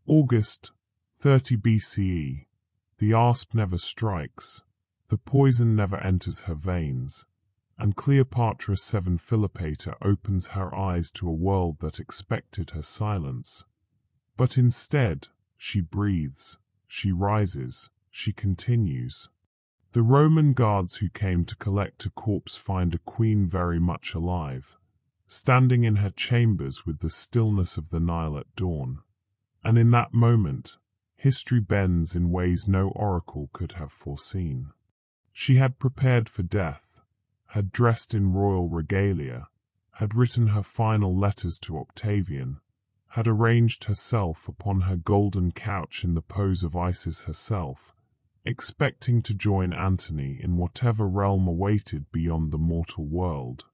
August 30 BCE. The asp never strikes, the poison never enters her veins, and Cleopatra VII Philippa opens her eyes to a world that expected her silence. But instead, she breathes, she rises, she continues. The Roman guards who came to collect a corpse find a queen very much alive, standing in her chambers with the stillness of the Nile at dawn. And in that moment, history bends in ways no oracle could have foreseen. She had prepared for death, had dressed in royal regalia, had written her final letters to Octavian, had arranged herself upon her golden couch in the pose of Isis herself, expecting to join Antony in whatever realm awaited beyond the mortal world.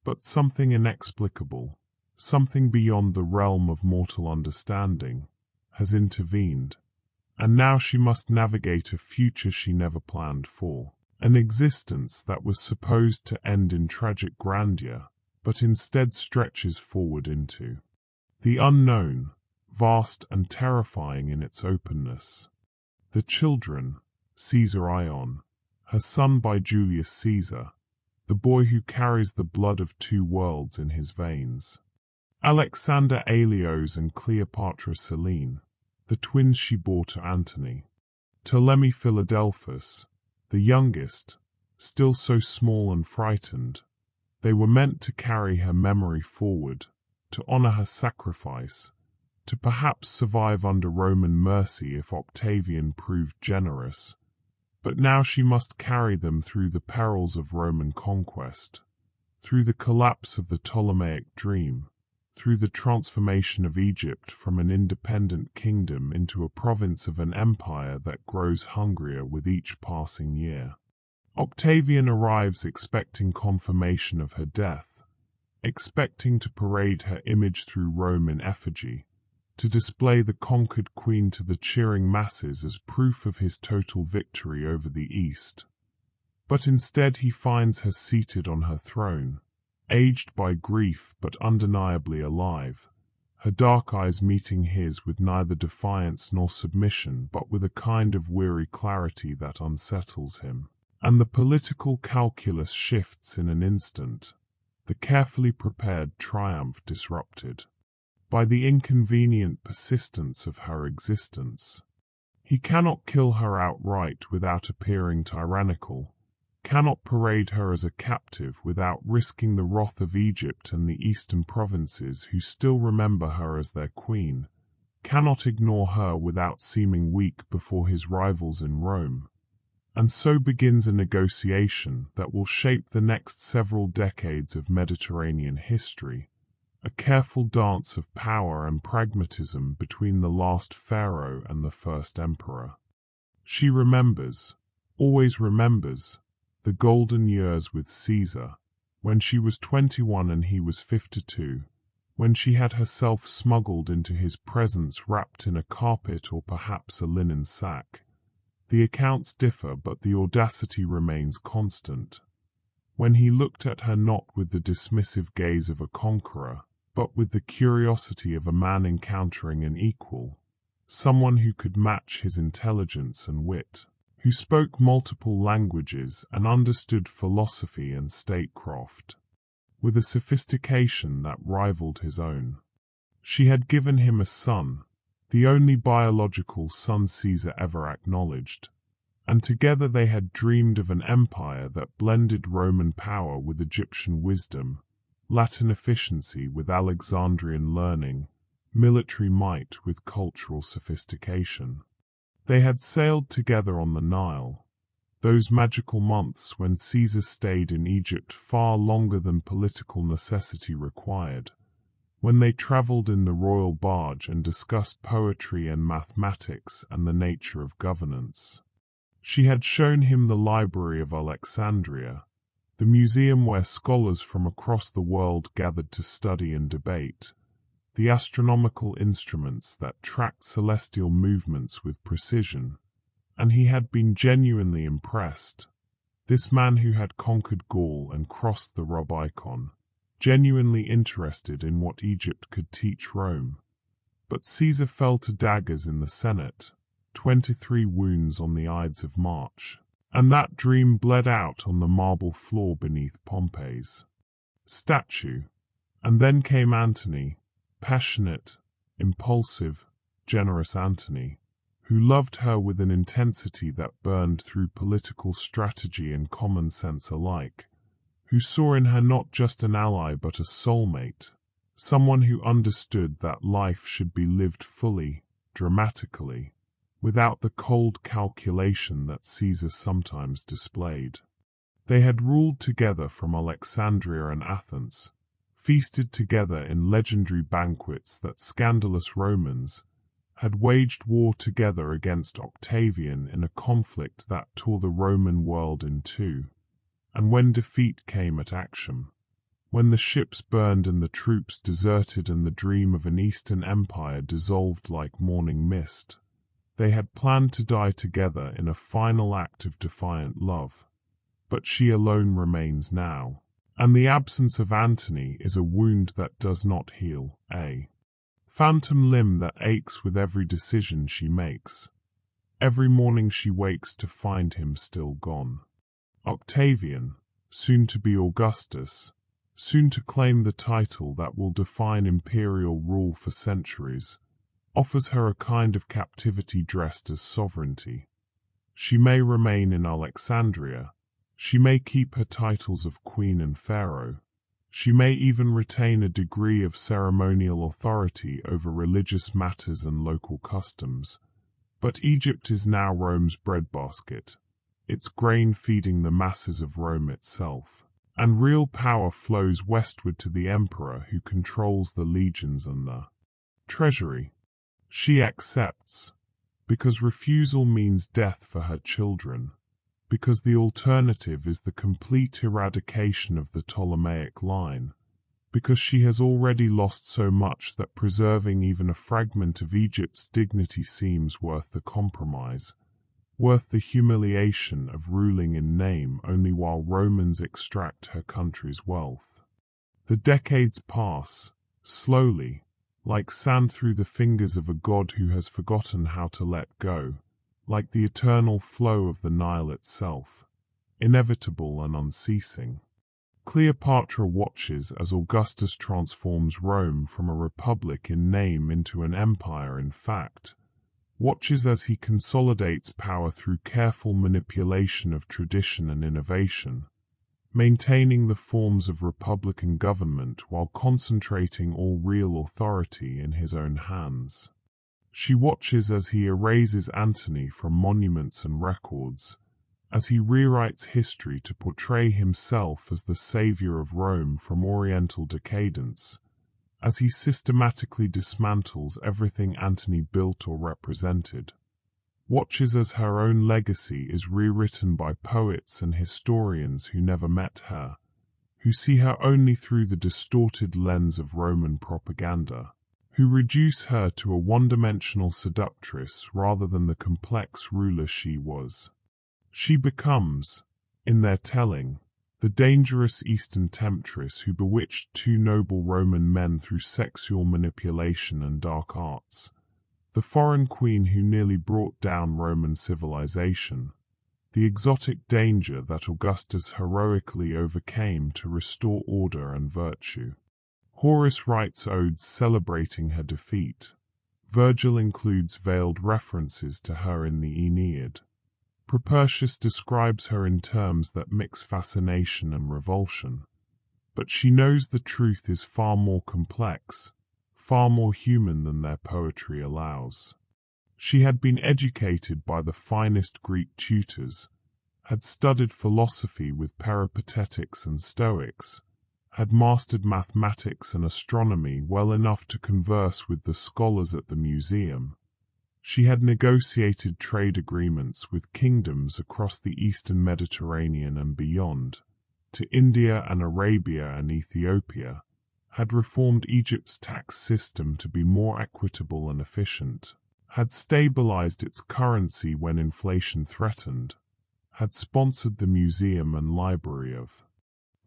But something inexplicable, something beyond the realm of mortal understanding, has intervened, and now she must navigate a future she never planned for, an existence that was supposed to end in tragic grandeur, but instead stretches forward into the unknown, vast and terrifying in its openness. The children, Caesar Ion, her son by Julius Caesar, the boy who carries the blood of two worlds in his veins. Alexander Aelios and Cleopatra Selene, the twins she bore to Antony. Ptolemy Philadelphus, the youngest, still so small and frightened. They were meant to carry her memory forward, to honor her sacrifice, to perhaps survive under Roman mercy if Octavian proved generous. But now she must carry them through the perils of Roman conquest, through the collapse of the Ptolemaic dream, through the transformation of Egypt from an independent kingdom into a province of an empire that grows hungrier with each passing year. Octavian arrives expecting confirmation of her death, expecting to parade her image through Rome in effigy, to display the conquered queen to the cheering masses as proof of his total victory over the East. But instead he finds her seated on her throne, aged by grief but undeniably alive, her dark eyes meeting his with neither defiance nor submission but with a kind of weary clarity that unsettles him. And the political calculus shifts in an instant, the carefully prepared triumph disrupted by the inconvenient persistence of her existence. He cannot kill her outright without appearing tyrannical, cannot parade her as a captive without risking the wrath of Egypt and the eastern provinces who still remember her as their queen, cannot ignore her without seeming weak before his rivals in Rome. And so begins a negotiation that will shape the next several decades of Mediterranean history, a careful dance of power and pragmatism between the last pharaoh and the first emperor. She remembers, always remembers, the golden years with Caesar, when she was 21 and he was 52, when she had herself smuggled into his presence wrapped in a carpet or perhaps a linen sack. The accounts differ, but the audacity remains constant. When he looked at her not with the dismissive gaze of a conqueror, but with the curiosity of a man encountering an equal, someone who could match his intelligence and wit, who spoke multiple languages and understood philosophy and statecraft, with a sophistication that rivaled his own. She had given him a son, the only biological son Caesar ever acknowledged, and together they had dreamed of an empire that blended Roman power with Egyptian wisdom, Latin efficiency with Alexandrian learning, military might with cultural sophistication. They had sailed together on the Nile, those magical months when Caesar stayed in Egypt far longer than political necessity required, when they traveled in the royal barge and discussed poetry and mathematics and the nature of governance. She had shown him the Library of Alexandria, the museum where scholars from across the world gathered to study and debate, the astronomical instruments that tracked celestial movements with precision, and he had been genuinely impressed. This man who had conquered Gaul and crossed the Rubicon, genuinely interested in what Egypt could teach Rome. But Caesar fell to daggers in the Senate, 23 wounds on the Ides of March, and that dream bled out on the marble floor beneath Pompey's statue. And then came Antony, passionate, impulsive, generous Antony, who loved her with an intensity that burned through political strategy and common sense alike, who saw in her not just an ally but a soulmate, someone who understood that life should be lived fully, dramatically, without the cold calculation that Caesar sometimes displayed. They had ruled together from Alexandria and Athens, feasted together in legendary banquets that scandalous Romans, had waged war together against Octavian in a conflict that tore the Roman world in two. And when defeat came at Actium, when the ships burned and the troops deserted and the dream of an Eastern Empire dissolved like morning mist, they had planned to die together in a final act of defiant love. But she alone remains now, and the absence of Antony is a wound that does not heal, a phantom limb that aches with every decision she makes. Every morning she wakes to find him still gone. Octavian, soon to be Augustus, soon to claim the title that will define imperial rule for centuries, offers her a kind of captivity dressed as sovereignty. She may remain in Alexandria, she may keep her titles of queen and pharaoh, she may even retain a degree of ceremonial authority over religious matters and local customs, but Egypt is now Rome's breadbasket, its grain feeding the masses of Rome itself, and real power flows westward to the emperor who controls the legions and the treasury. She accepts, because refusal means death for her children, because the alternative is the complete eradication of the Ptolemaic line, because she has already lost so much that preserving even a fragment of Egypt's dignity seems worth the compromise, worth the humiliation of ruling in name only while Romans extract her country's wealth. The decades pass, slowly, like sand through the fingers of a god who has forgotten how to let go, like the eternal flow of the Nile itself, inevitable and unceasing. Cleopatra watches as Augustus transforms Rome from a republic in name into an empire in fact, watches as he consolidates power through careful manipulation of tradition and innovation, maintaining the forms of republican government while concentrating all real authority in his own hands. She watches as he erases Antony from monuments and records, as he rewrites history to portray himself as the savior of Rome from Oriental decadence, as he systematically dismantles everything Antony built or represented. Watches as her own legacy is rewritten by poets and historians who never met her, who see her only through the distorted lens of Roman propaganda, who reduce her to a one-dimensional seductress rather than the complex ruler she was. She becomes, in their telling, the dangerous Eastern temptress who bewitched two noble Roman men through sexual manipulation and dark arts, the foreign queen who nearly brought down Roman civilization, the exotic danger that Augustus heroically overcame to restore order and virtue. Horace writes odes celebrating her defeat. Virgil includes veiled references to her in the Aeneid. Propertius describes her in terms that mix fascination and revulsion. But she knows the truth is far more complex, far more human than their poetry allows. She had been educated by the finest Greek tutors, had studied philosophy with Peripatetics and Stoics, had mastered mathematics and astronomy well enough to converse with the scholars at the museum. She had negotiated trade agreements with kingdoms across the eastern Mediterranean and beyond, to India and Arabia and Ethiopia, had reformed Egypt's tax system to be more equitable and efficient, had stabilized its currency when inflation threatened, had sponsored the museum and library of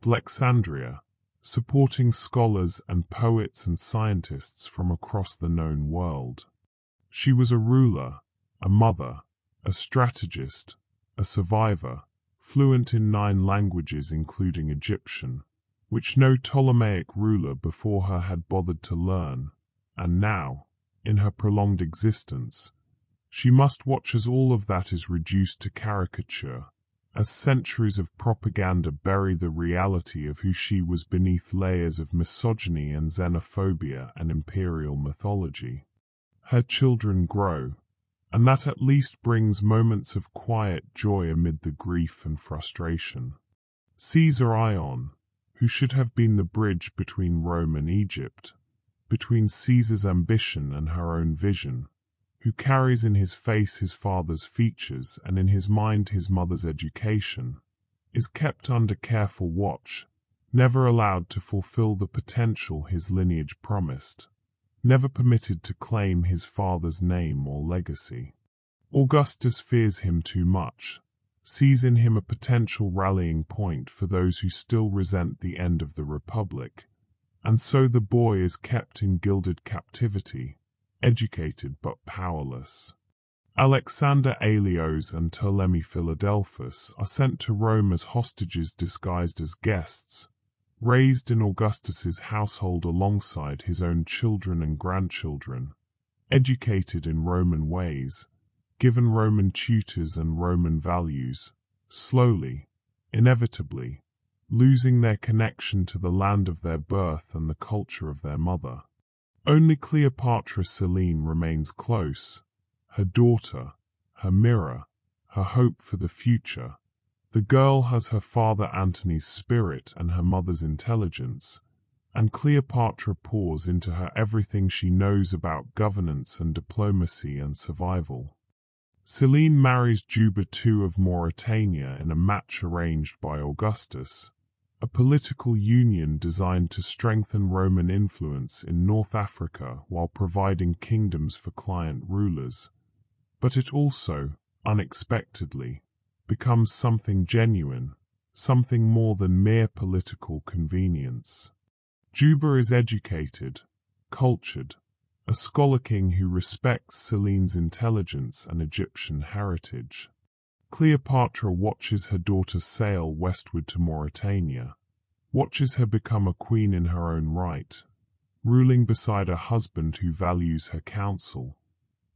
Alexandria, supporting scholars and poets and scientists from across the known world. She was a ruler, a mother, a strategist, a survivor, fluent in 9 languages including Egyptian, which no Ptolemaic ruler before her had bothered to learn, and now, in her prolonged existence, she must watch as all of that is reduced to caricature, as centuries of propaganda bury the reality of who she was beneath layers of misogyny and xenophobia and imperial mythology. Her children grow, and that at least brings moments of quiet joy amid the grief and frustration. Caesar Ion, who should have been the bridge between Rome and Egypt, between Caesar's ambition and her own vision, who carries in his face his father's features and in his mind his mother's education, is kept under careful watch, never allowed to fulfill the potential his lineage promised, never permitted to claim his father's name or legacy. Augustus fears him too much, sees in him a potential rallying point for those who still resent the end of the Republic, and so the boy is kept in gilded captivity, educated but powerless. Alexander Aelios and Ptolemy Philadelphus are sent to Rome as hostages disguised as guests, raised in Augustus's household alongside his own children and grandchildren, educated in Roman ways, given Roman tutors and Roman values, slowly, inevitably, losing their connection to the land of their birth and the culture of their mother. Only Cleopatra Selene remains close, her daughter, her mirror, her hope for the future. The girl has her father Antony's spirit and her mother's intelligence, and Cleopatra pours into her everything she knows about governance and diplomacy and survival. Selene marries Juba II of Mauritania in a match arranged by Augustus, a political union designed to strengthen Roman influence in North Africa while providing kingdoms for client rulers. But it also, unexpectedly, becomes something genuine, something more than mere political convenience. Juba is educated, cultured, a scholar king who respects Selene's intelligence and Egyptian heritage. Cleopatra watches her daughter sail westward to Mauritania, watches her become a queen in her own right, ruling beside a husband who values her counsel,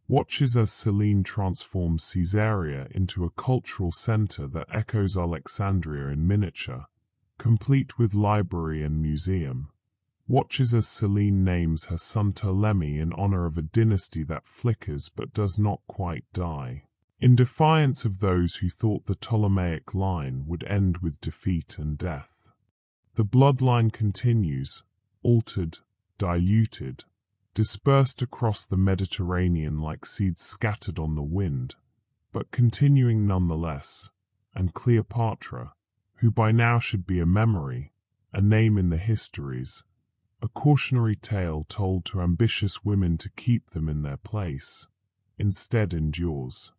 watches as Selene transforms Caesarea into a cultural center that echoes Alexandria in miniature, complete with library and museum, watches as Selene names her son Ptolemy in honor of a dynasty that flickers but does not quite die, in defiance of those who thought the Ptolemaic line would end with defeat and death. The bloodline continues, altered, diluted, dispersed across the Mediterranean like seeds scattered on the wind, but continuing nonetheless, and Cleopatra, who by now should be a memory, a name in the histories, a cautionary tale told to ambitious women to keep them in their place, instead endures.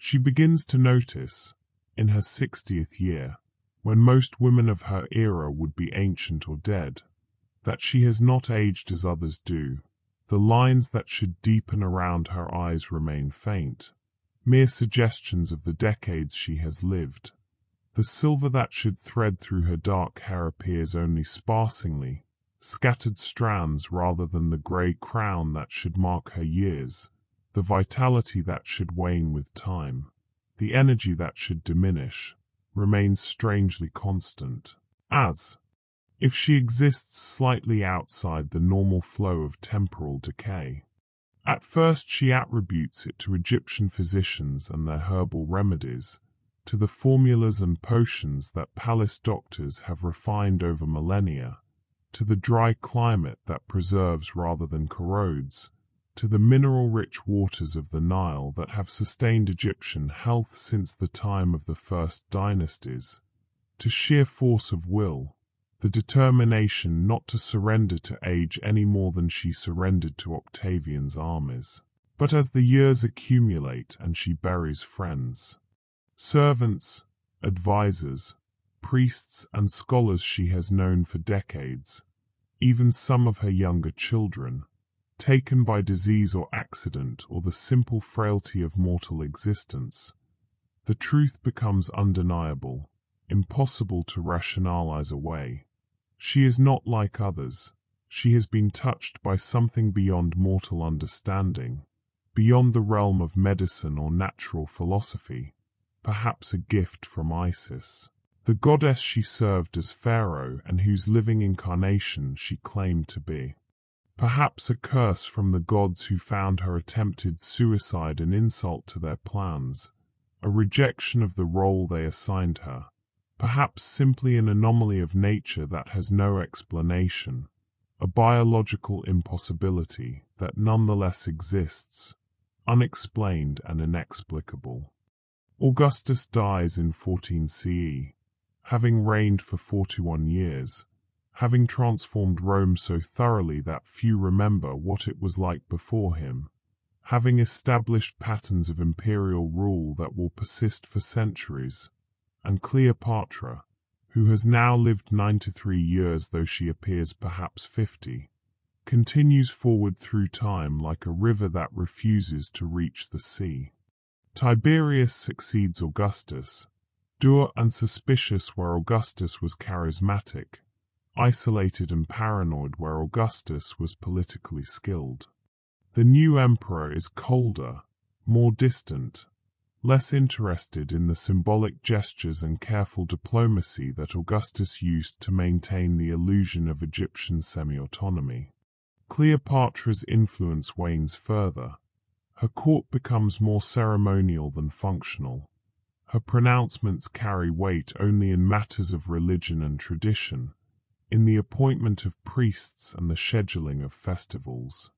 She begins to notice, in her 60th year, when most women of her era would be ancient or dead, that she has not aged as others do. The lines that should deepen around her eyes remain faint, mere suggestions of the decades she has lived. The silver that should thread through her dark hair appears only sparsely, scattered strands rather than the grey crown that should mark her years, the vitality that should wane with time, the energy that should diminish, remains strangely constant, as if she exists slightly outside the normal flow of temporal decay. At first she attributes it to Egyptian physicians and their herbal remedies, to the formulas and potions that palace doctors have refined over millennia, to the dry climate that preserves rather than corrodes, to the mineral-rich waters of the Nile that have sustained Egyptian health since the time of the first dynasties, to sheer force of will, the determination not to surrender to age any more than she surrendered to Octavian's armies. But as the years accumulate and she buries friends, servants, advisors, priests and scholars she has known for decades, even some of her younger children, taken by disease or accident or the simple frailty of mortal existence, the truth becomes undeniable, impossible to rationalize away. She is not like others. She has been touched by something beyond mortal understanding, beyond the realm of medicine or natural philosophy, perhaps a gift from Isis, the goddess she served as Pharaoh and whose living incarnation she claimed to be. Perhaps a curse from the gods who found her attempted suicide an insult to their plans, a rejection of the role they assigned her, perhaps simply an anomaly of nature that has no explanation, a biological impossibility that nonetheless exists, unexplained and inexplicable. Augustus dies in 14 CE, having reigned for 41 years, having transformed Rome so thoroughly that few remember what it was like before him, having established patterns of imperial rule that will persist for centuries, and Cleopatra, who has now lived 93 years though she appears perhaps 50, continues forward through time like a river that refuses to reach the sea. Tiberius succeeds Augustus, dour and suspicious where Augustus was charismatic, isolated and paranoid where Augustus was politically skilled. The new emperor is colder, more distant, less interested in the symbolic gestures and careful diplomacy that Augustus used to maintain the illusion of Egyptian semi-autonomy. Cleopatra's influence wanes further. Her court becomes more ceremonial than functional. Her pronouncements carry weight only in matters of religion and tradition, in the appointment of priests and the scheduling of festivals.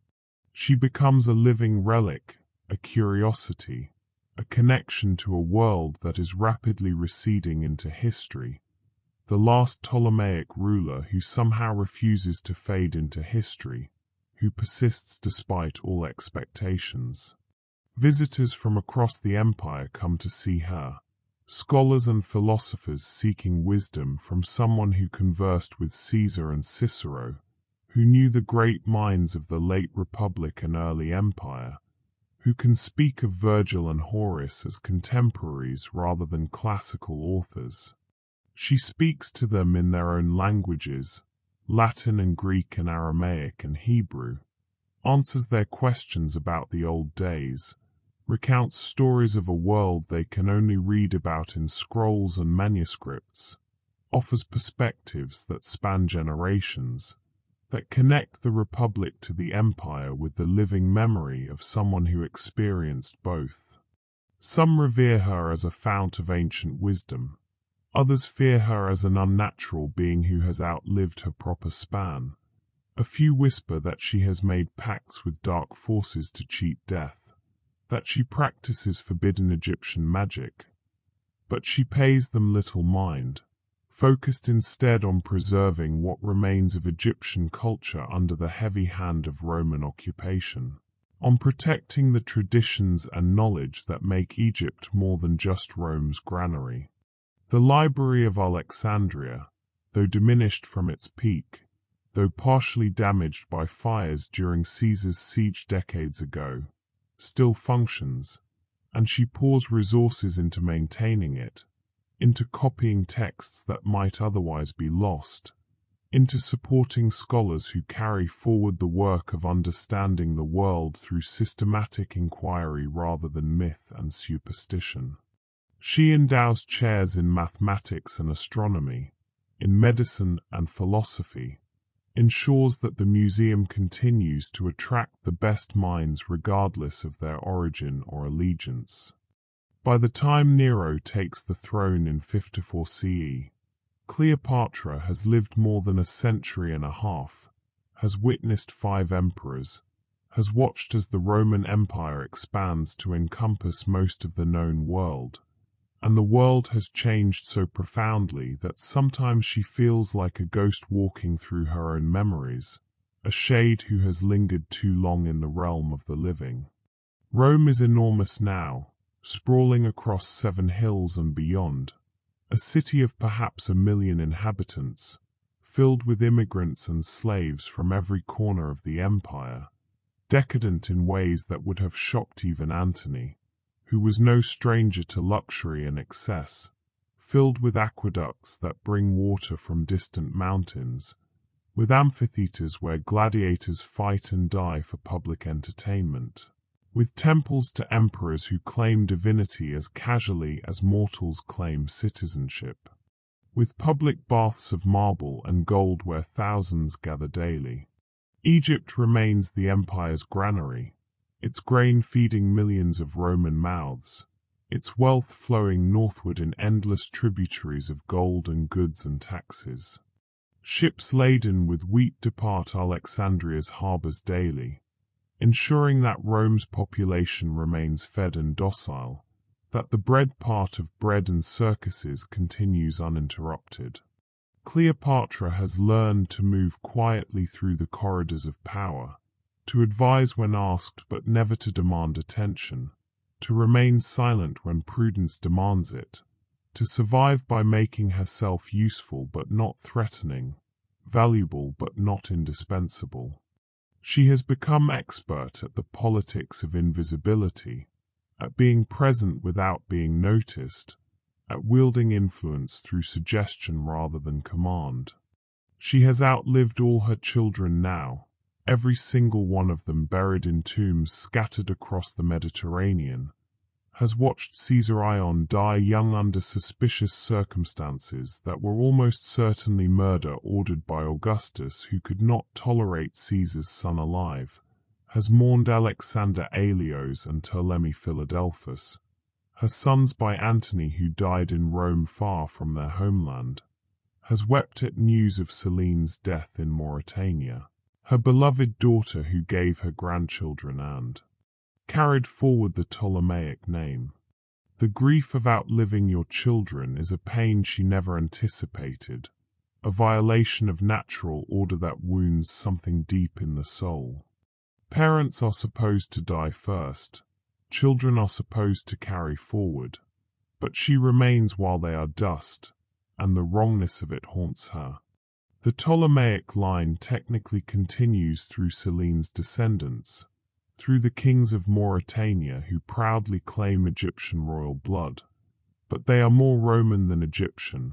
She becomes a living relic, a curiosity, a connection to a world that is rapidly receding into history, the last Ptolemaic ruler who somehow refuses to fade into history, who persists despite all expectations. Visitors from across the empire come to see her, scholars and philosophers seeking wisdom from someone who conversed with Caesar and Cicero, who knew the great minds of the late Republic and early Empire, who can speak of Virgil and Horace as contemporaries rather than classical authors. She speaks to them in their own languages, Latin and Greek and Aramaic and Hebrew, answers their questions about the old days, recounts stories of a world they can only read about in scrolls and manuscripts, offers perspectives that span generations, that connect the Republic to the Empire with the living memory of someone who experienced both. Some revere her as a fount of ancient wisdom. Others fear her as an unnatural being who has outlived her proper span. A few whisper that she has made pacts with dark forces to cheat death, that she practices forbidden Egyptian magic. But she pays them little mind, focused instead on preserving what remains of Egyptian culture under the heavy hand of Roman occupation, on protecting the traditions and knowledge that make Egypt more than just Rome's granary. The Library of Alexandria, though diminished from its peak, though partially damaged by fires during Caesar's siege decades ago, still functions, and she pours resources into maintaining it, into copying texts that might otherwise be lost, into supporting scholars who carry forward the work of understanding the world through systematic inquiry rather than myth and superstition. She endows chairs in mathematics and astronomy, in medicine and philosophy, ensures that the museum continues to attract the best minds regardless of their origin or allegiance. By the time Nero takes the throne in 54 CE, Cleopatra has lived more than a century and a half, has witnessed 5 emperors, has watched as the Roman Empire expands to encompass most of the known world, and the world has changed so profoundly that sometimes she feels like a ghost walking through her own memories, a shade who has lingered too long in the realm of the living. Rome is enormous now, sprawling across 7 hills and beyond, a city of perhaps 1 million inhabitants, filled with immigrants and slaves from every corner of the empire, decadent in ways that would have shocked even Antony, who was no stranger to luxury and excess, filled with aqueducts that bring water from distant mountains, with amphitheaters where gladiators fight and die for public entertainment, with temples to emperors who claim divinity as casually as mortals claim citizenship, with public baths of marble and gold where thousands gather daily. Egypt remains the empire's granary, its grain feeding millions of Roman mouths, its wealth flowing northward in endless tributaries of gold and goods and taxes. Ships laden with wheat depart Alexandria's harbors daily, ensuring that Rome's population remains fed and docile, that the bread part of bread and circuses continues uninterrupted. Cleopatra has learned to move quietly through the corridors of power, to advise when asked but never to demand attention, to remain silent when prudence demands it, to survive by making herself useful but not threatening, valuable but not indispensable. She has become expert at the politics of invisibility, at being present without being noticed, at wielding influence through suggestion rather than command. She has outlived all her children now, every single one of them buried in tombs scattered across the Mediterranean, has watched Caesar Ion die young under suspicious circumstances that were almost certainly murder ordered by Augustus, who could not tolerate Caesar's son alive, has mourned Alexander Aelios and Ptolemy Philadelphus, her sons by Antony who died in Rome far from their homeland, has wept at news of Selene's death in Mauritania, her beloved daughter who gave her grandchildren and carried forward the Ptolemaic name. The grief of outliving your children is a pain she never anticipated, a violation of natural order that wounds something deep in the soul. Parents are supposed to die first, children are supposed to carry forward, but she remains while they are dust, and the wrongness of it haunts her. The Ptolemaic line technically continues through Selene's descendants, through the kings of Mauritania who proudly claim Egyptian royal blood, but they are more Roman than Egyptian,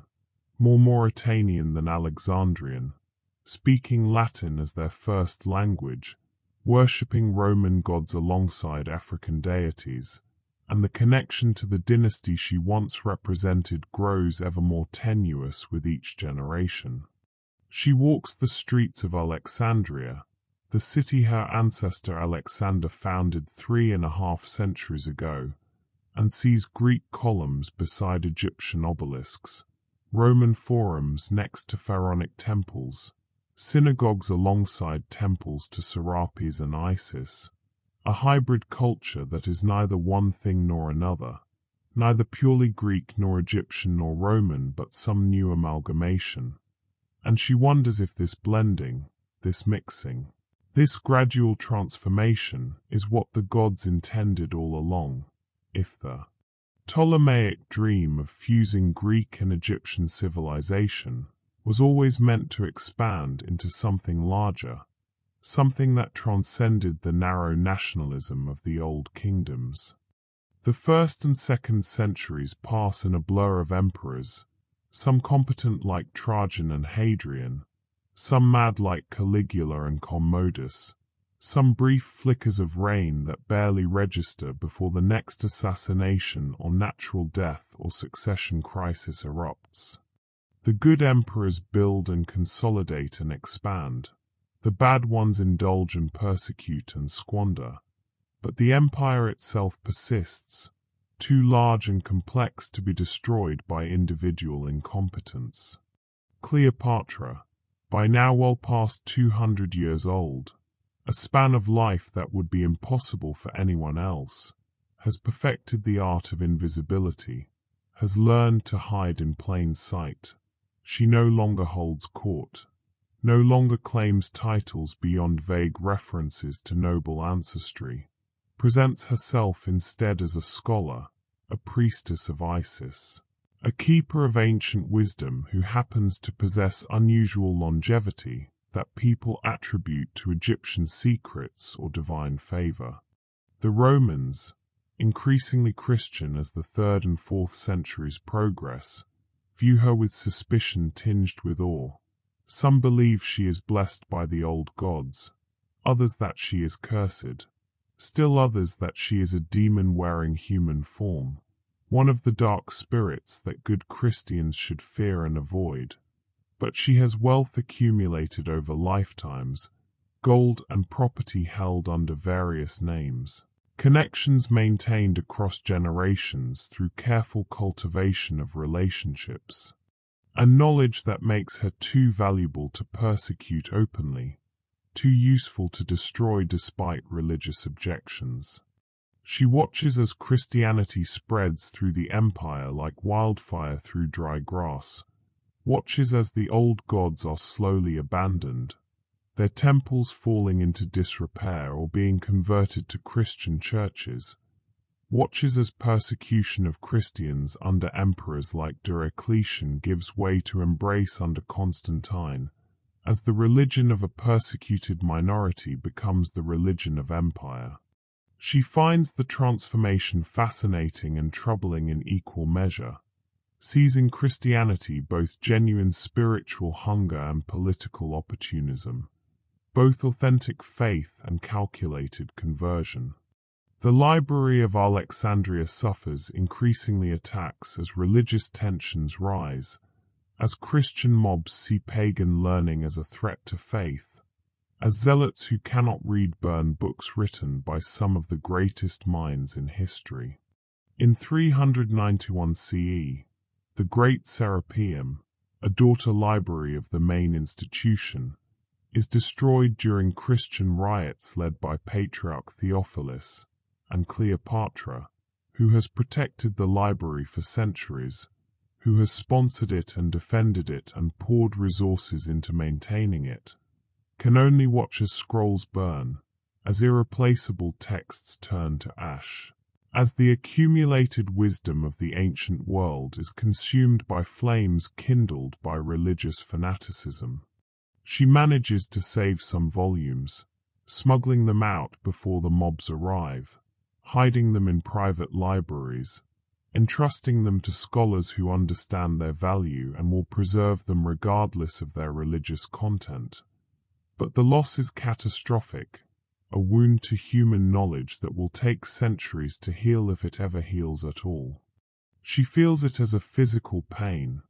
more Mauritanian than Alexandrian, speaking Latin as their first language, worshipping Roman gods alongside African deities, and the connection to the dynasty she once represented grows ever more tenuous with each generation. She walks the streets of Alexandria, the city her ancestor Alexander founded 3.5 centuries ago, and sees Greek columns beside Egyptian obelisks, Roman forums next to pharaonic temples, synagogues alongside temples to Serapis and Isis, a hybrid culture that is neither one thing nor another, neither purely Greek nor Egyptian nor Roman but some new amalgamation. And she wonders if this blending, this mixing, this gradual transformation is what the gods intended all along, if the Ptolemaic dream of fusing Greek and Egyptian civilization was always meant to expand into something larger, something that transcended the narrow nationalism of the old kingdoms. The 1st and 2nd centuries pass in a blur of emperors, some competent like Trajan and Hadrian, some mad like Caligula and Commodus, some brief flickers of reign that barely register before the next assassination or natural death or succession crisis erupts. The good emperors build and consolidate and expand. The bad ones indulge and persecute and squander. But the empire itself persists, too large and complex to be destroyed by individual incompetence. Cleopatra, by now well past 200 years old, a span of life that would be impossible for anyone else, has perfected the art of invisibility, has learned to hide in plain sight. She no longer holds court, no longer claims titles beyond vague references to noble ancestry, presents herself instead as a scholar, a priestess of Isis. a keeper of ancient wisdom who happens to possess unusual longevity that people attribute to Egyptian secrets or divine favor. The Romans, increasingly Christian as the 3rd and 4th centuries progress, view her with suspicion tinged with awe. Some believe she is blessed by the old gods, others that she is cursed, still others that she is a demon wearing human form, one of the dark spirits that good Christians should fear and avoid. But she has wealth accumulated over lifetimes, gold and property held under various names, connections maintained across generations through careful cultivation of relationships, and knowledge that makes her too valuable to persecute openly, too useful to destroy despite religious objections. She watches as Christianity spreads through the empire like wildfire through dry grass, watches as the old gods are slowly abandoned, their temples falling into disrepair or being converted to Christian churches, watches as persecution of Christians under emperors like Diocletian gives way to embrace under Constantine, as the religion of a persecuted minority becomes the religion of empire. She finds the transformation fascinating and troubling in equal measure, seizing Christianity both genuine spiritual hunger and political opportunism, both authentic faith and calculated conversion. The Library of Alexandria suffers increasingly attacks as religious tensions rise, as Christian mobs see pagan learning as a threat to faith, as zealots who cannot read burn books written by some of the greatest minds in history. In 391 CE, the Great Serapeum, a daughter library of the main institution, is destroyed during Christian riots led by Patriarch Theophilus and Cleopatra, who has protected the library for centuries, who has sponsored it and defended it and poured resources into maintaining it, can only watch as scrolls burn, as irreplaceable texts turn to ash, as the accumulated wisdom of the ancient world is consumed by flames kindled by religious fanaticism. She manages to save some volumes, smuggling them out before the mobs arrive, hiding them in private libraries, entrusting them to scholars who understand their value and will preserve them regardless of their religious content. But the loss is catastrophic, a wound to human knowledge that will take centuries to heal if it ever heals at all. She feels it as a physical pain,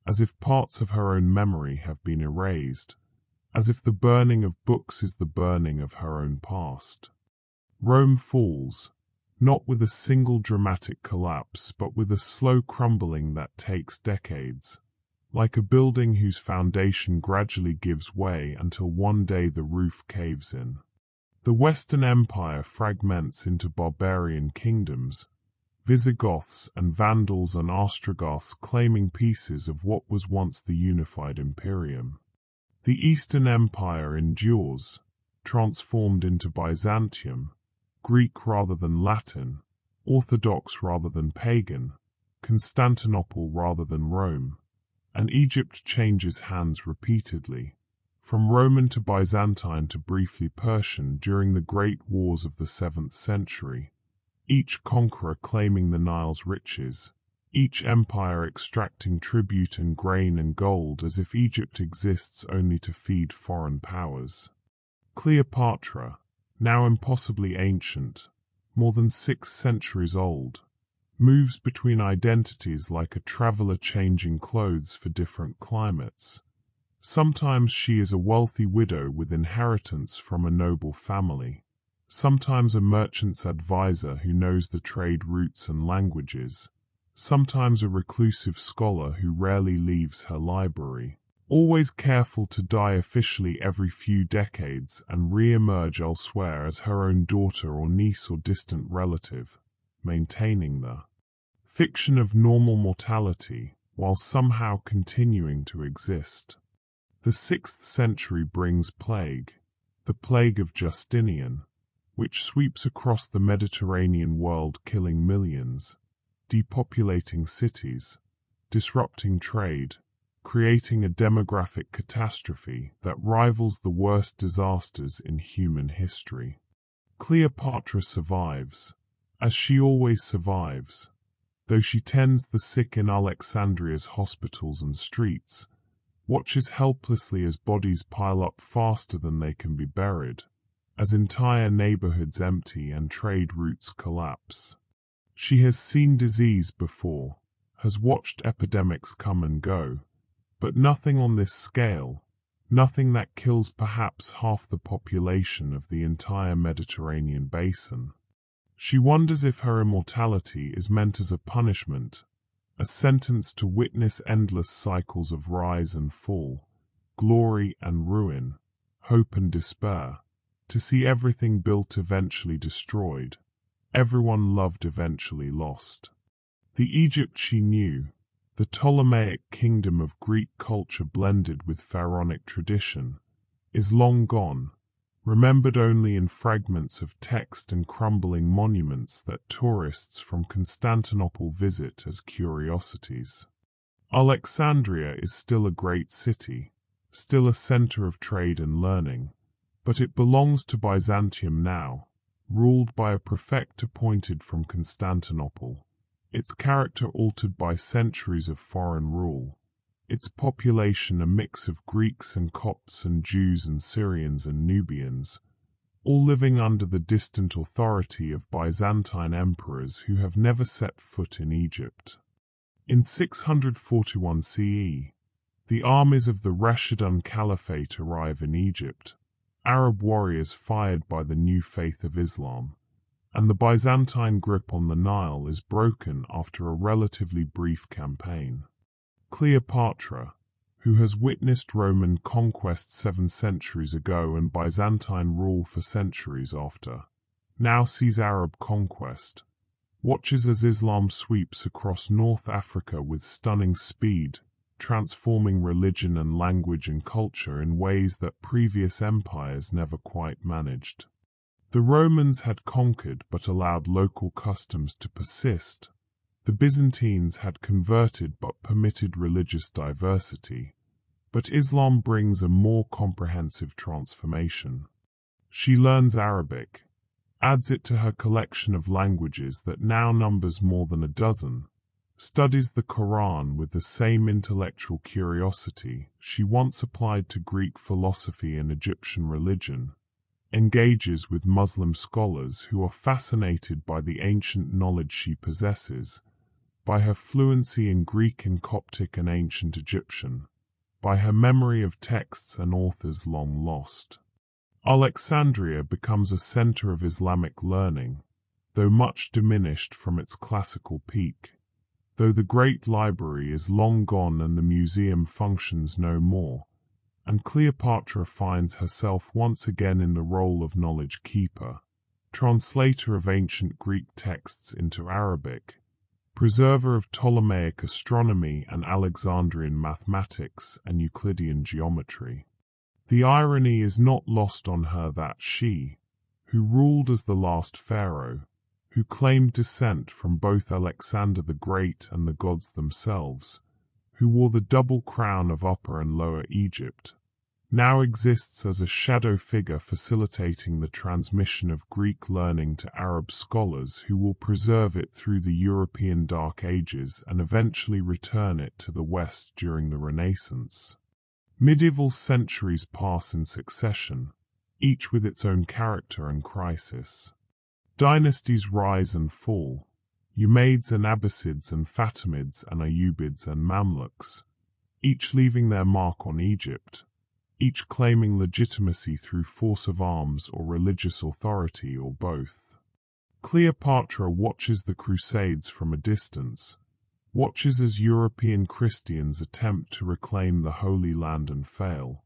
as if parts of her own memory have been erased, as if the burning of books is the burning of her own past. Rome falls, not with a single dramatic collapse but with a slow crumbling that takes decades, like a building whose foundation gradually gives way until one day the roof caves in. The Western Empire fragments into barbarian kingdoms, Visigoths and Vandals and Ostrogoths claiming pieces of what was once the unified imperium. The Eastern Empire endures, transformed into Byzantium, Greek rather than Latin, Orthodox rather than pagan, Constantinople rather than Rome, and Egypt changes hands repeatedly, from Roman to Byzantine to briefly Persian during the great wars of the 7th century, each conqueror claiming the Nile's riches, each empire extracting tribute and grain and gold as if Egypt exists only to feed foreign powers. Cleopatra, now impossibly ancient, more than 6 centuries old, moves between identities like a traveler changing clothes for different climates. Sometimes she is a wealthy widow with inheritance from a noble family, sometimes a merchant's advisor who knows the trade routes and languages, sometimes a reclusive scholar who rarely leaves her library, always careful to die officially every few decades and re-emerge elsewhere as her own daughter or niece or distant relative, maintaining the fiction of normal mortality while somehow continuing to exist. The 6th century brings plague, the plague of Justinian, which sweeps across the Mediterranean world killing millions, depopulating cities, disrupting trade, creating a demographic catastrophe that rivals the worst disasters in human history. Cleopatra survives, as she always survives, though she tends the sick in Alexandria's hospitals and streets, watches helplessly as bodies pile up faster than they can be buried, as entire neighborhoods empty and trade routes collapse. She has seen disease before, has watched epidemics come and go, but nothing on this scale, nothing that kills perhaps half the population of the entire Mediterranean basin. She wonders if her immortality is meant as a punishment, a sentence to witness endless cycles of rise and fall, glory and ruin, hope and despair, to see everything built eventually destroyed, everyone loved eventually lost. The Egypt she knew, the Ptolemaic kingdom of Greek culture blended with pharaonic tradition, is long gone, remembered only in fragments of text and crumbling monuments that tourists from Constantinople visit as curiosities. Alexandria is still a great city, still a center of trade and learning, but it belongs to Byzantium now, ruled by a prefect appointed from Constantinople, its character altered by centuries of foreign rule, its population a mix of Greeks and Copts and Jews and Syrians and Nubians, all living under the distant authority of Byzantine emperors who have never set foot in Egypt. In 641 CE, the armies of the Rashidun Caliphate arrive in Egypt, Arab warriors fired by the new faith of Islam, and the Byzantine grip on the Nile is broken after a relatively brief campaign. Cleopatra, who has witnessed Roman conquest 7 centuries ago and Byzantine rule for centuries after, now sees Arab conquest, watches as Islam sweeps across North Africa with stunning speed, transforming religion and language and culture in ways that previous empires never quite managed. The Romans had conquered but allowed local customs to persist. The Byzantines had converted but permitted religious diversity. But Islam brings a more comprehensive transformation. She learns Arabic, adds it to her collection of languages that now numbers more than a dozen, studies the Quran with the same intellectual curiosity she once applied to Greek philosophy and Egyptian religion, engages with Muslim scholars who are fascinated by the ancient knowledge she possesses, by her fluency in Greek and Coptic and ancient Egyptian, by her memory of texts and authors long lost. Alexandria becomes a center of Islamic learning, though much diminished from its classical peak. Though the great library is long gone and the museum functions no more, and Cleopatra finds herself once again in the role of knowledge keeper, translator of ancient Greek texts into Arabic, preserver of Ptolemaic astronomy and Alexandrian mathematics and Euclidean geometry. The irony is not lost on her that she, who ruled as the last pharaoh, who claimed descent from both Alexander the Great and the gods themselves, who wore the double crown of Upper and Lower Egypt, now exists as a shadow figure facilitating the transmission of Greek learning to Arab scholars who will preserve it through the European Dark Ages and eventually return it to the West during the Renaissance. Medieval centuries pass in succession, each with its own character and crisis. Dynasties rise and fall, Umayyads and Abbasids and Fatimids and Ayyubids and Mamluks, each leaving their mark on Egypt, each claiming legitimacy through force of arms or religious authority or both. Cleopatra watches the Crusades from a distance, watches as European Christians attempt to reclaim the Holy Land and fail,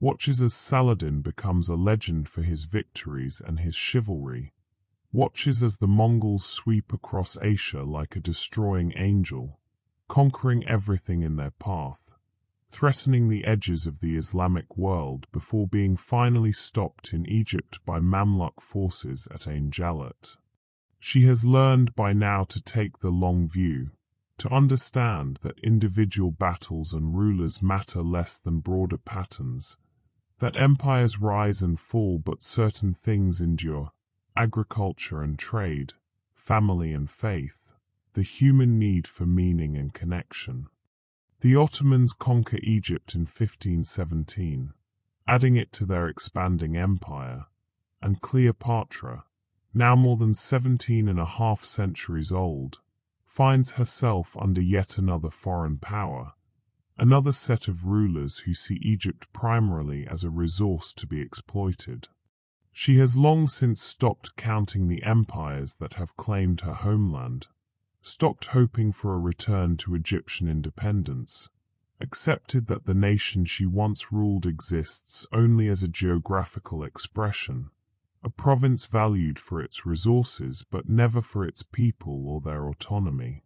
watches as Saladin becomes a legend for his victories and his chivalry, watches as the Mongols sweep across Asia like a destroying angel, conquering everything in their path, threatening the edges of the Islamic world before being finally stopped in Egypt by Mamluk forces at Ain Jalut. She has learned by now to take the long view, to understand that individual battles and rulers matter less than broader patterns, that empires rise and fall but certain things endure, agriculture and trade, family and faith, the human need for meaning and connection. The Ottomans conquer Egypt in 1517, adding it to their expanding empire, and Cleopatra, now more than 17.5 centuries old, finds herself under yet another foreign power, another set of rulers who see Egypt primarily as a resource to be exploited. She has long since stopped counting the empires that have claimed her homeland, stopped hoping for a return to Egyptian independence, accepted that the nation she once ruled exists only as a geographical expression, a province valued for its resources but never for its people or their autonomy.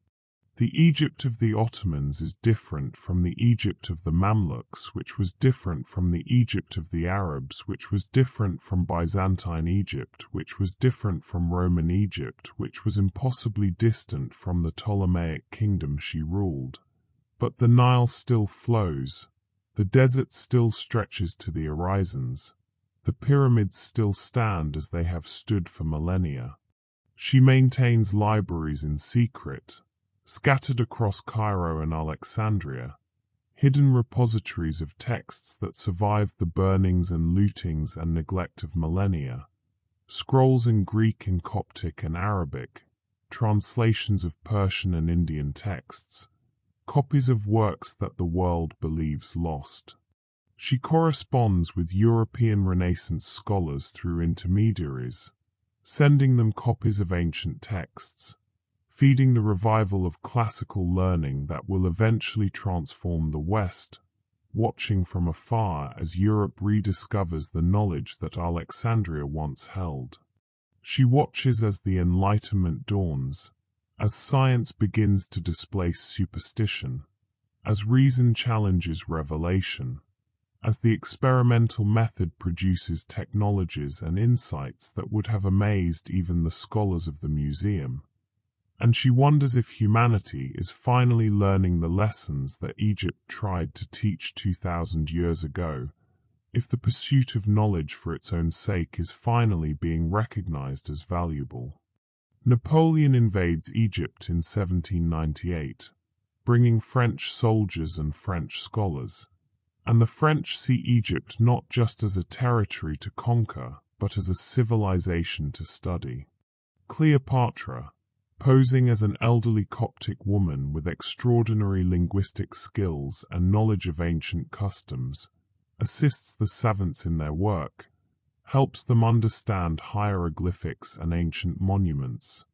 The Egypt of the Ottomans is different from the Egypt of the Mamluks, which was different from the Egypt of the Arabs, which was different from Byzantine Egypt, which was different from Roman Egypt, which was impossibly distant from the Ptolemaic kingdom she ruled. But the Nile still flows, the desert still stretches to the horizons, the pyramids still stand as they have stood for millennia. She maintains libraries in secret, scattered across Cairo and Alexandria, hidden repositories of texts that survived the burnings and lootings and neglect of millennia, scrolls in Greek and Coptic and Arabic, translations of Persian and Indian texts, copies of works that the world believes lost. She corresponds with European Renaissance scholars through intermediaries, sending them copies of ancient texts, feeding the revival of classical learning that will eventually transform the West, watching from afar as Europe rediscovers the knowledge that Alexandria once held. She watches as the Enlightenment dawns, as science begins to displace superstition, as reason challenges revelation, as the experimental method produces technologies and insights that would have amazed even the scholars of the museum. And she wonders if humanity is finally learning the lessons that Egypt tried to teach 2,000 years ago, if the pursuit of knowledge for its own sake is finally being recognized as valuable. Napoleon invades Egypt in 1798, bringing French soldiers and French scholars, and the French see Egypt not just as a territory to conquer, but as a civilization to study. Cleopatra, posing as an elderly Coptic woman with extraordinary linguistic skills and knowledge of ancient customs, assists the savants in their work, helps them understand hieroglyphics and ancient monuments.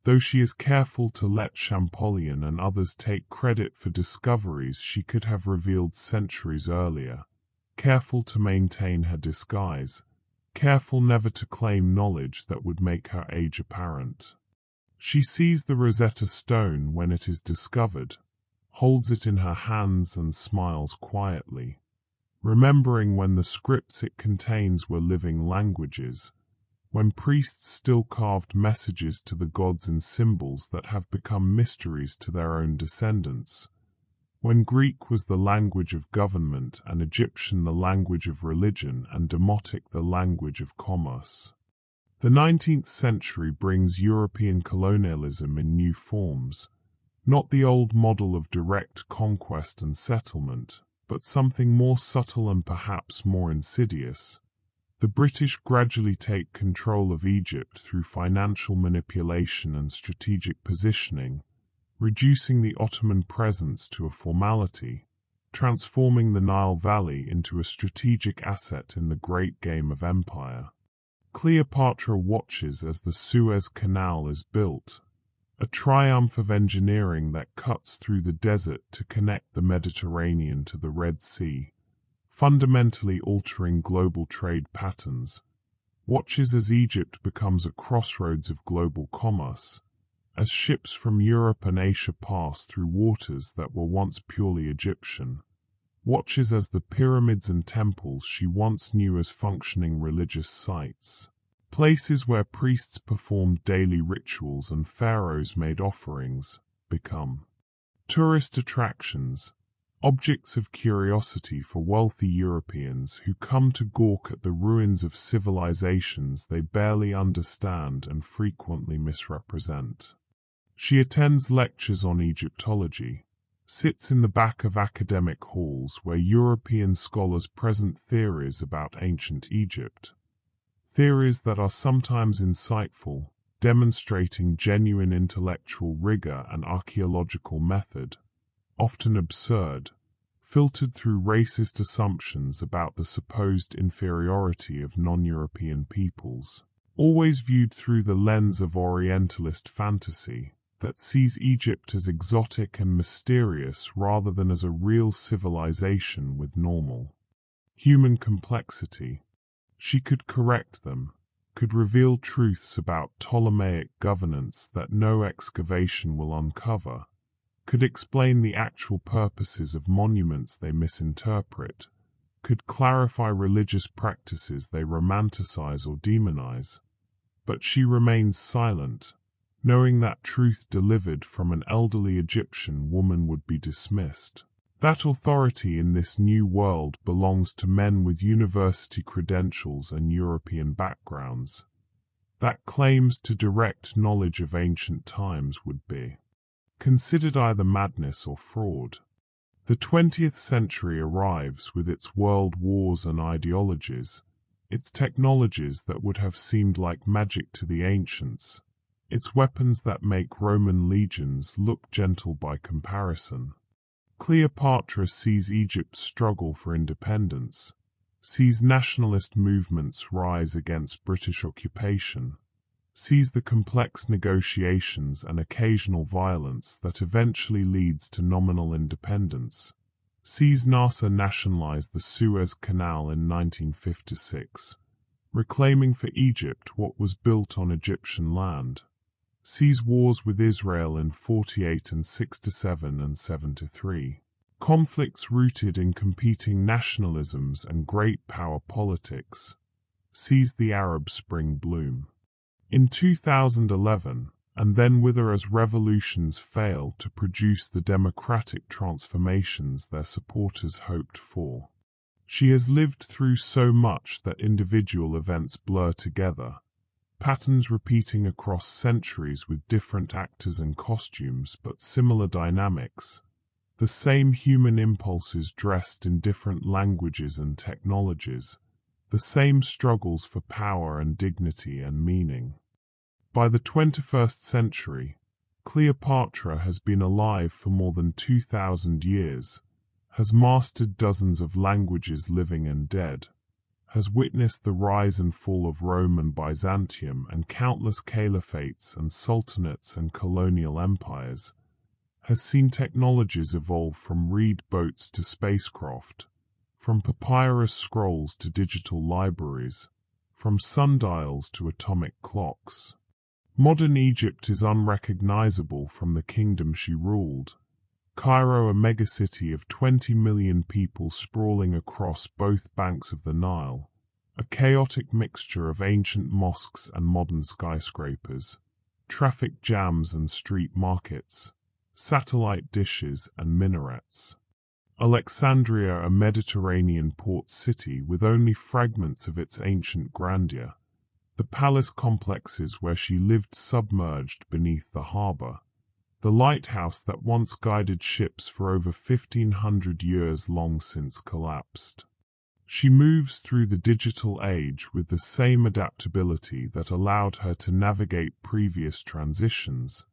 Though she is careful to let Champollion and others take credit for discoveries she could have revealed centuries earlier, careful to maintain her disguise, careful never to claim knowledge that would make her age apparent. She sees the Rosetta Stone when it is discovered, holds it in her hands and smiles quietly, remembering when the scripts it contains were living languages, when priests still carved messages to the gods in symbols that have become mysteries to their own descendants, when Greek was the language of government and Egyptian the language of religion and Demotic the language of commerce. The 19th century brings European colonialism in new forms, not the old model of direct conquest and settlement, but something more subtle and perhaps more insidious. The British gradually take control of Egypt through financial manipulation and strategic positioning, reducing the Ottoman presence to a formality, transforming the Nile Valley into a strategic asset in the great game of empire. Cleopatra watches as the Suez Canal is built, a triumph of engineering that cuts through the desert to connect the Mediterranean to the Red Sea, fundamentally altering global trade patterns, watches as Egypt becomes a crossroads of global commerce, as ships from Europe and Asia pass through waters that were once purely Egyptian, watches as the pyramids and temples she once knew as functioning religious sites, places where priests performed daily rituals and pharaohs made offerings, become Tourist attractions, objects of curiosity for wealthy Europeans who come to gawk at the ruins of civilizations they barely understand and frequently misrepresent. She attends lectures on Egyptology, sits in the back of academic halls where European scholars present theories about ancient Egypt. Theories that are sometimes insightful, demonstrating genuine intellectual rigor and archaeological method, often absurd, filtered through racist assumptions about the supposed inferiority of non-European peoples, always viewed through the lens of Orientalist fantasy that sees Egypt as exotic and mysterious rather than as a real civilization with normal human complexity. She could correct them, could reveal truths about Ptolemaic governance that no excavation will uncover, could explain the actual purposes of monuments they misinterpret, could clarify religious practices they romanticize or demonize. But she remains silent, knowing that truth delivered from an elderly Egyptian woman would be dismissed. That authority in this new world belongs to men with university credentials and European backgrounds. That claims to direct knowledge of ancient times would be considered either madness or fraud. The 20th century arrives with its world wars and ideologies, its technologies that would have seemed like magic to the ancients, its weapons that make Roman legions look gentle by comparison. Cleopatra sees Egypt's struggle for independence, sees nationalist movements rise against British occupation, sees the complex negotiations and occasional violence that eventually leads to nominal independence, sees NASA nationalize the Suez Canal in 1956, reclaiming for Egypt what was built on Egyptian land, sees wars with Israel in 48 and 67 and 73, conflicts rooted in competing nationalisms and great power politics, sees the Arab Spring bloom in 2011, and then wither as revolutions fail to produce the democratic transformations their supporters hoped for. She has lived through so much that individual events blur together, patterns repeating across centuries with different actors and costumes but similar dynamics, the same human impulses dressed in different languages and technologies, the same struggles for power and dignity and meaning. By the 21st century, Cleopatra has been alive for more than 2,000 years, has mastered dozens of languages living and dead, has witnessed the rise and fall of Rome and Byzantium and countless caliphates and sultanates and colonial empires, has seen technologies evolve from reed boats to spacecraft, from papyrus scrolls to digital libraries, from sundials to atomic clocks. Modern Egypt is unrecognizable from the kingdom she ruled. Cairo, a megacity of 20 million people sprawling across both banks of the Nile, a chaotic mixture of ancient mosques and modern skyscrapers, traffic jams and street markets, satellite dishes and minarets. Alexandria, a Mediterranean port city with only fragments of its ancient grandeur, the palace complexes where she lived submerged beneath the harbor, the lighthouse that once guided ships for over 1,500 years long since collapsed. She moves through the digital age with the same adaptability that allowed her to navigate previous transitions,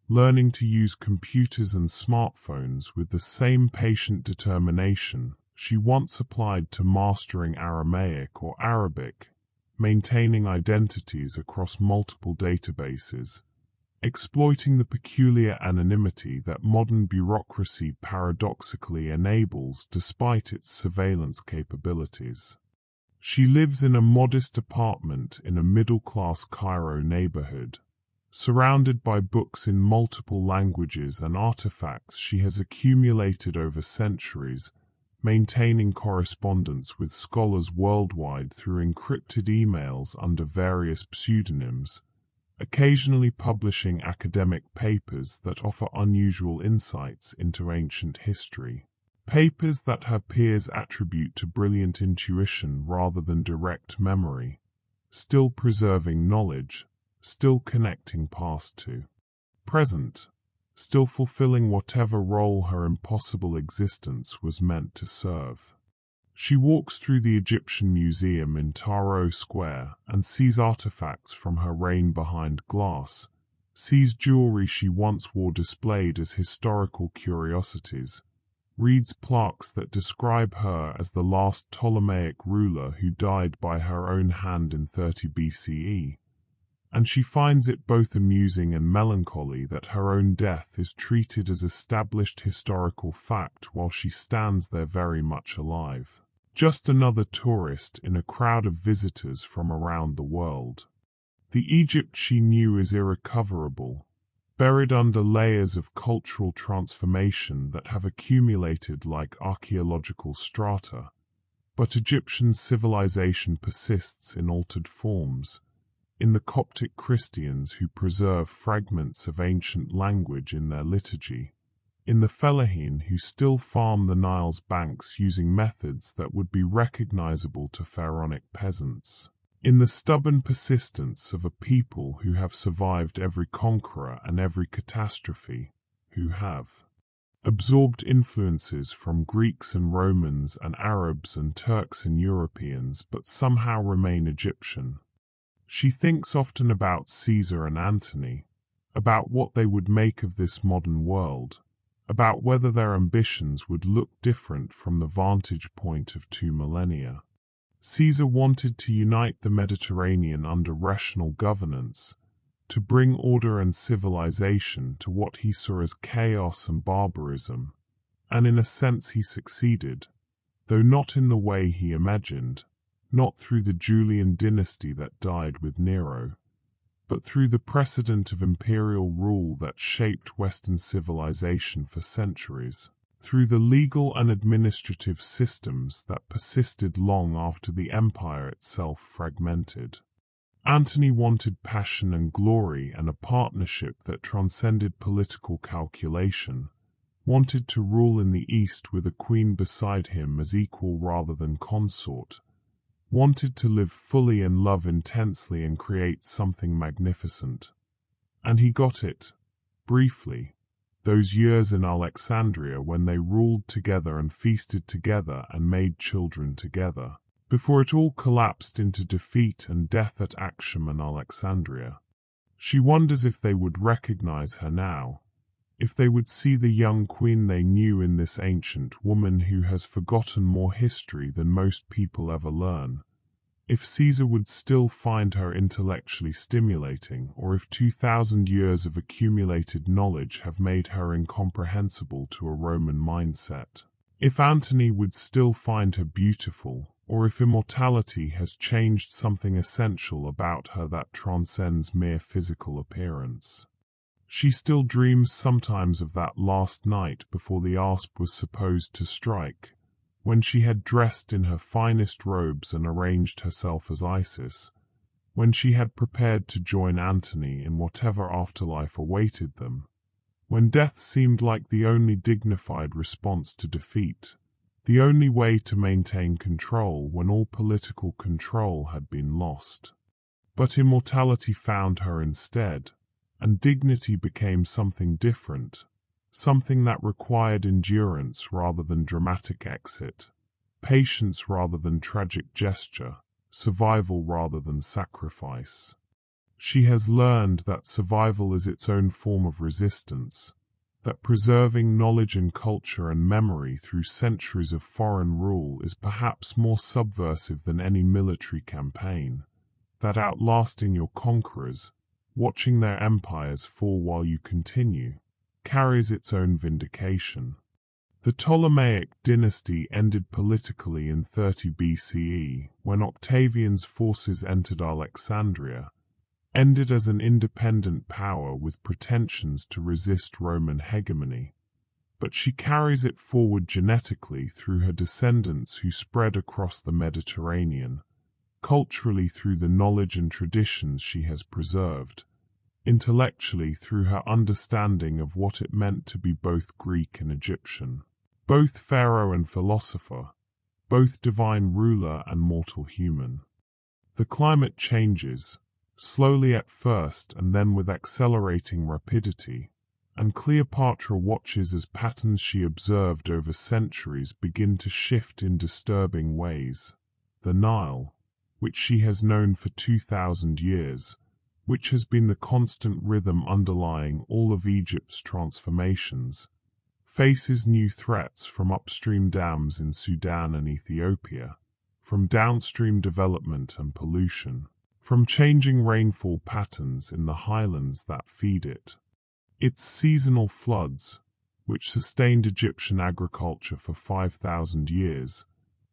learning to use computers and smartphones with the same patient determination she once applied to mastering Aramaic or Arabic, maintaining identities across multiple databases, exploiting the peculiar anonymity that modern bureaucracy paradoxically enables despite its surveillance capabilities. She lives in a modest apartment in a middle-class Cairo neighborhood, surrounded by books in multiple languages and artifacts she has accumulated over centuries, maintaining correspondence with scholars worldwide through encrypted emails under various pseudonyms, occasionally publishing academic papers that offer unusual insights into ancient history. Papers that her peers attribute to brilliant intuition rather than direct memory, still preserving knowledge, still connecting past to present, still fulfilling whatever role her impossible existence was meant to serve. She walks through the Egyptian Museum in Tahrir Square and sees artifacts from her reign behind glass, sees jewelry she once wore displayed as historical curiosities, reads plaques that describe her as the last Ptolemaic ruler who died by her own hand in 30 BCE, and she finds it both amusing and melancholy that her own death is treated as established historical fact while she stands there very much alive. Just another tourist in a crowd of visitors from around the world. The Egypt she knew is irrecoverable, buried under layers of cultural transformation that have accumulated like archaeological strata. But Egyptian civilization persists in altered forms, in the Coptic Christians who preserve fragments of ancient language in their liturgy, in the fellahin who still farm the Nile's banks using methods that would be recognizable to pharaonic peasants, in the stubborn persistence of a people who have survived every conqueror and every catastrophe, who have absorbed influences from Greeks and Romans and Arabs and Turks and Europeans but somehow remain Egyptian. She thinks often about Caesar and Antony, about what they would make of this modern world, about whether their ambitions would look different from the vantage point of 2 millennia. Caesar wanted to unite the Mediterranean under rational governance, to bring order and civilization to what he saw as chaos and barbarism, and in a sense he succeeded, though not in the way he imagined, not through the Julian dynasty that died with Nero, but through the precedent of imperial rule that shaped Western civilization for centuries, through the legal and administrative systems that persisted long after the empire itself fragmented. Antony wanted passion and glory and a partnership that transcended political calculation, wanted to rule in the East with a queen beside him as equal rather than consort, wanted to live fully and love intensely and create something magnificent. And he got it, briefly, those years in Alexandria when they ruled together and feasted together and made children together, before it all collapsed into defeat and death at Actium and Alexandria. She wonders if they would recognize her now, if they would see the young queen they knew in this ancient woman who has forgotten more history than most people ever learn, if Caesar would still find her intellectually stimulating, or if 2,000 years of accumulated knowledge have made her incomprehensible to a Roman mindset, if Antony would still find her beautiful, or if immortality has changed something essential about her that transcends mere physical appearance. She still dreams sometimes of that last night before the asp was supposed to strike, when she had dressed in her finest robes and arranged herself as Isis, when she had prepared to join Antony in whatever afterlife awaited them, when death seemed like the only dignified response to defeat, the only way to maintain control when all political control had been lost. But immortality found her instead, and dignity became something different, something that required endurance rather than dramatic exit, patience rather than tragic gesture, survival rather than sacrifice. She has learned that survival is its own form of resistance, that preserving knowledge and culture and memory through centuries of foreign rule is perhaps more subversive than any military campaign, that outlasting your conquerors, watching their empires fall while you continue, carries its own vindication. The Ptolemaic dynasty ended politically in 30 BCE when Octavian's forces entered Alexandria, ended as an independent power with pretensions to resist Roman hegemony, but she carries it forward genetically through her descendants who spread across the Mediterranean, culturally through the knowledge and traditions she has preserved, intellectually through her understanding of what it meant to be both Greek and Egyptian, both pharaoh and philosopher, both divine ruler and mortal human. The climate changes, slowly at first and then with accelerating rapidity, and Cleopatra watches as patterns she observed over centuries begin to shift in disturbing ways. The Nile, which she has known for 2,000 years, which has been the constant rhythm underlying all of Egypt's transformations, faces new threats from upstream dams in Sudan and Ethiopia, from downstream development and pollution, from changing rainfall patterns in the highlands that feed it. Its seasonal floods, which sustained Egyptian agriculture for 5,000 years,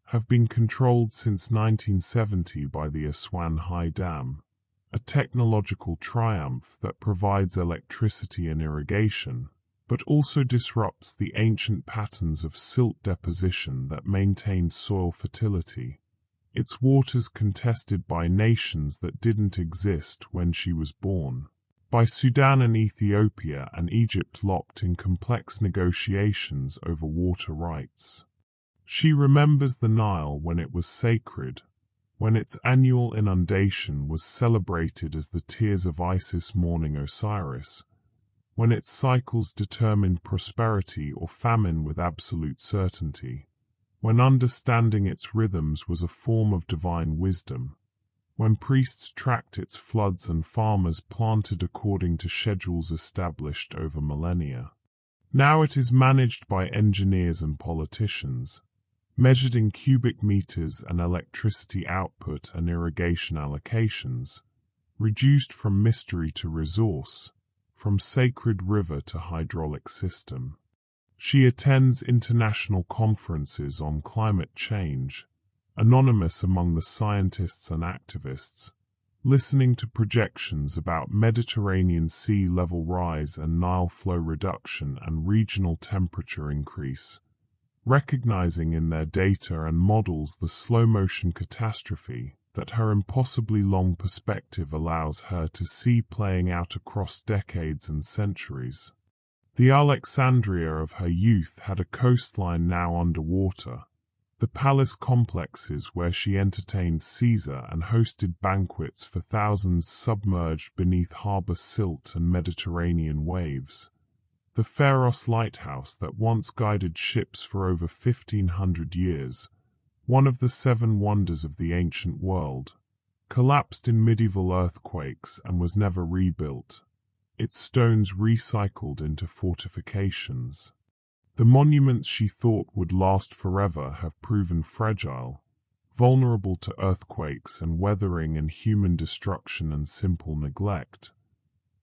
have been controlled since 1970 by the Aswan High Dam, a technological triumph that provides electricity and irrigation, but also disrupts the ancient patterns of silt deposition that maintained soil fertility. Its waters contested by nations that didn't exist when she was born, by Sudan and Ethiopia and Egypt locked in complex negotiations over water rights. She remembers the Nile when it was sacred, when its annual inundation was celebrated as the tears of Isis mourning Osiris, when its cycles determined prosperity or famine with absolute certainty, when understanding its rhythms was a form of divine wisdom, when priests tracked its floods and farmers planted according to schedules established over millennia. Now it is managed by engineers and politicians, measured in cubic meters and electricity output and irrigation allocations, reduced from mystery to resource, from sacred river to hydraulic system. She attends international conferences on climate change, anonymous among the scientists and activists, listening to projections about Mediterranean sea level rise and Nile flow reduction and regional temperature increase, recognizing in their data and models the slow-motion catastrophe that her impossibly long perspective allows her to see playing out across decades and centuries. The Alexandria of her youth had a coastline now underwater, the palace complexes where she entertained Caesar and hosted banquets for thousands submerged beneath harbor silt and Mediterranean waves. The Pharos lighthouse that once guided ships for over 1,500 years, one of the 7 wonders of the ancient world, collapsed in medieval earthquakes and was never rebuilt, its stones recycled into fortifications. The monuments she thought would last forever have proven fragile, vulnerable to earthquakes and weathering and human destruction and simple neglect.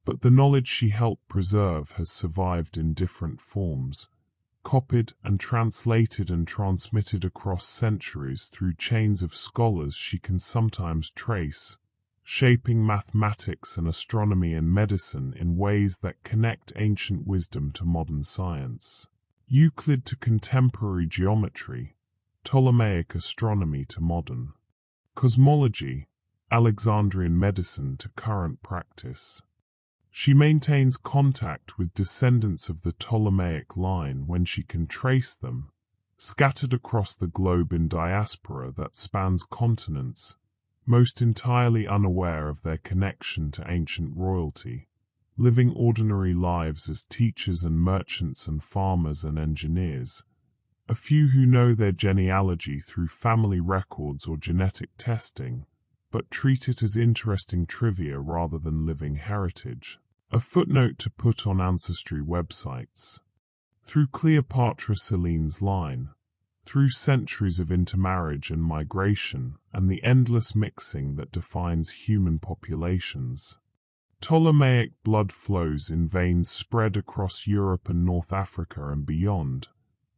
But the knowledge she helped preserve has survived in different forms, copied and translated and transmitted across centuries through chains of scholars she can sometimes trace, shaping mathematics and astronomy and medicine in ways that connect ancient wisdom to modern science. Euclid to contemporary geometry, Ptolemaic astronomy to modern cosmology, Alexandrian medicine to current practice. She maintains contact with descendants of the Ptolemaic line when she can trace them, scattered across the globe in diaspora that spans continents, most entirely unaware of their connection to ancient royalty, living ordinary lives as teachers and merchants and farmers and engineers, a few who know their genealogy through family records or genetic testing, but treat it as interesting trivia rather than living heritage, a footnote to put on ancestry websites. Through Cleopatra VII's line, through centuries of intermarriage and migration and the endless mixing that defines human populations, Ptolemaic blood flows in veins spread across Europe and North Africa and beyond,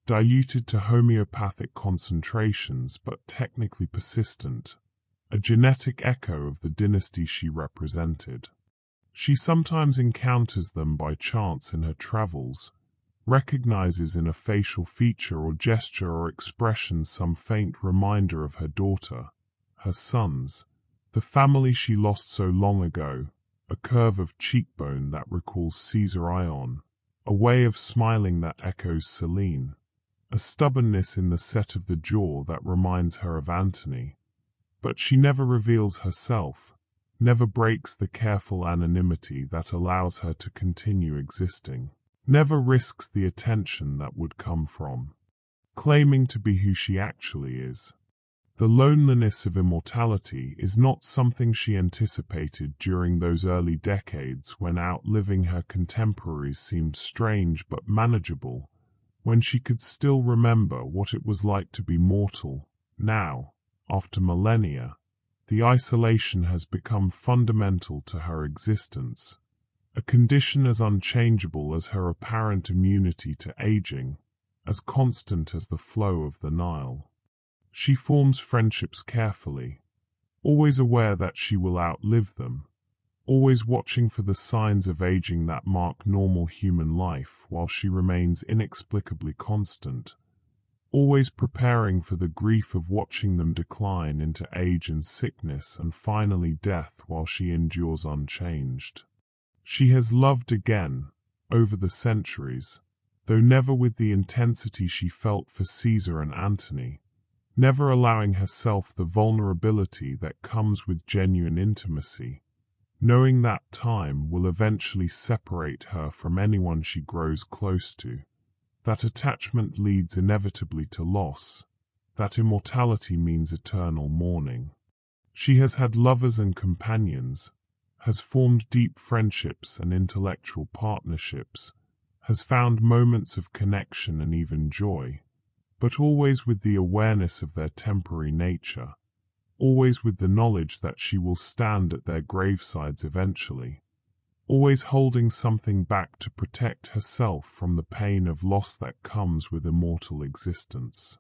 diluted to homeopathic concentrations but technically persistent, a genetic echo of the dynasty she represented. She sometimes encounters them by chance in her travels, recognizes in a facial feature or gesture or expression some faint reminder of her daughter, her sons, the family she lost so long ago, a curve of cheekbone that recalls Caesar Ion, a way of smiling that echoes Selene, a stubbornness in the set of the jaw that reminds her of Antony. But she never reveals herself, never breaks the careful anonymity that allows her to continue existing, never risks the attention that would come from claiming to be who she actually is. The loneliness of immortality is not something she anticipated during those early decades when outliving her contemporaries seemed strange but manageable, when she could still remember what it was like to be mortal. Now, after millennia, the isolation has become fundamental to her existence, a condition as unchangeable as her apparent immunity to aging, as constant as the flow of the Nile. She forms friendships carefully, always aware that she will outlive them, always watching for the signs of aging that mark normal human life while she remains inexplicably constant, always preparing for the grief of watching them decline into age and sickness and finally death while she endures unchanged. She has loved again, over the centuries, though never with the intensity she felt for Caesar and Antony, never allowing herself the vulnerability that comes with genuine intimacy, knowing that time will eventually separate her from anyone she grows close to, that attachment leads inevitably to loss, that immortality means eternal mourning. She has had lovers and companions, has formed deep friendships and intellectual partnerships, has found moments of connection and even joy, but always with the awareness of their temporary nature, always with the knowledge that she will stand at their gravesides eventually, always holding something back to protect herself from the pain of loss that comes with immortal existence.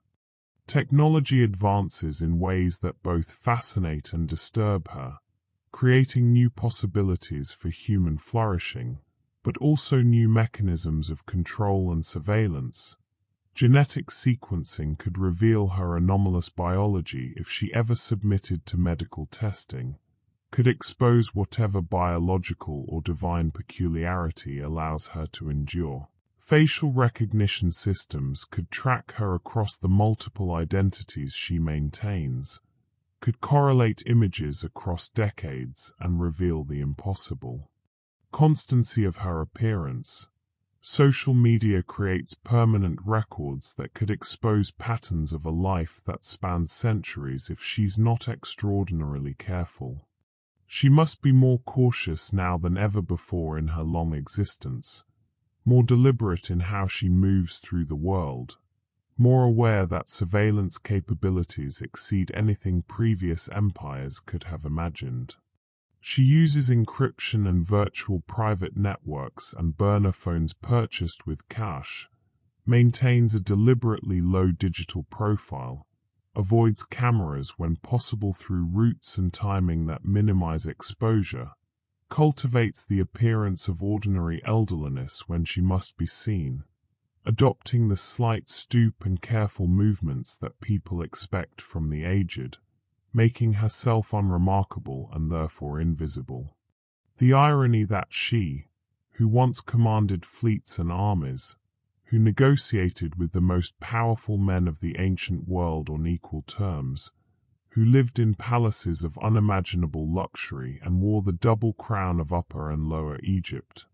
Technology advances in ways that both fascinate and disturb her, creating new possibilities for human flourishing, but also new mechanisms of control and surveillance. Genetic sequencing could reveal her anomalous biology if she ever submitted to medical testing, could expose whatever biological or divine peculiarity allows her to endure. Facial recognition systems could track her across the multiple identities she maintains, could correlate images across decades and reveal the impossible. Constancy of her appearance. Social media creates permanent records that could expose patterns of a life that spans centuries if she's not extraordinarily careful. She must be more cautious now than ever before in her long existence, more deliberate in how she moves through the world, more aware that surveillance capabilities exceed anything previous empires could have imagined. She uses encryption and virtual private networks and burner phones purchased with cash, maintains a deliberately low digital profile, avoids cameras when possible through routes and timing that minimize exposure, cultivates the appearance of ordinary elderliness when she must be seen, adopting the slight stoop and careful movements that people expect from the aged, making herself unremarkable and therefore invisible. The irony that she, who once commanded fleets and armies, who negotiated with the most powerful men of the ancient world on equal terms, who lived in palaces of unimaginable luxury and wore the double crown of Upper and Lower Egypt,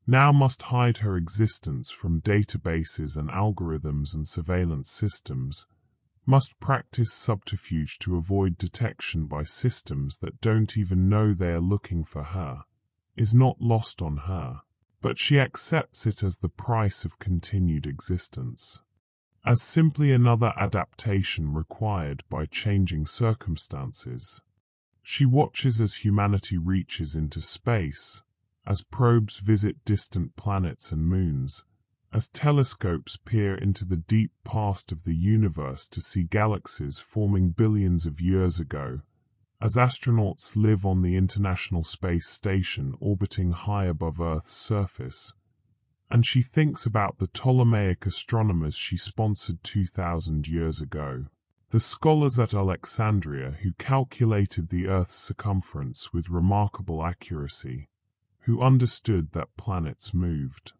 now must hide her existence from databases and algorithms and surveillance systems, must practice subterfuge to avoid detection by systems that don't even know they are looking for her, is not lost on her, but she accepts it as the price of continued existence, as simply another adaptation required by changing circumstances. She watches as humanity reaches into space, as probes visit distant planets and moons, as telescopes peer into the deep past of the universe to see galaxies forming billions of years ago, as astronauts live on the International Space Station orbiting high above Earth's surface, and she thinks about the Ptolemaic astronomers she sponsored 2,000 years ago, the scholars at Alexandria who calculated the Earth's circumference with remarkable accuracy, who understood that planets moved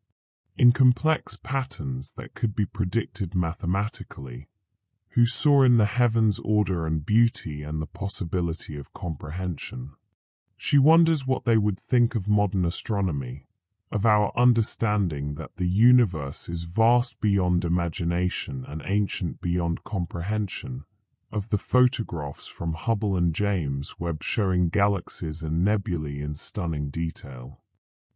in complex patterns that could be predicted mathematically, who saw in the heavens order and beauty and the possibility of comprehension. She wonders what they would think of modern astronomy, of our understanding that the universe is vast beyond imagination and ancient beyond comprehension, of the photographs from Hubble and James Webb showing galaxies and nebulae in stunning detail.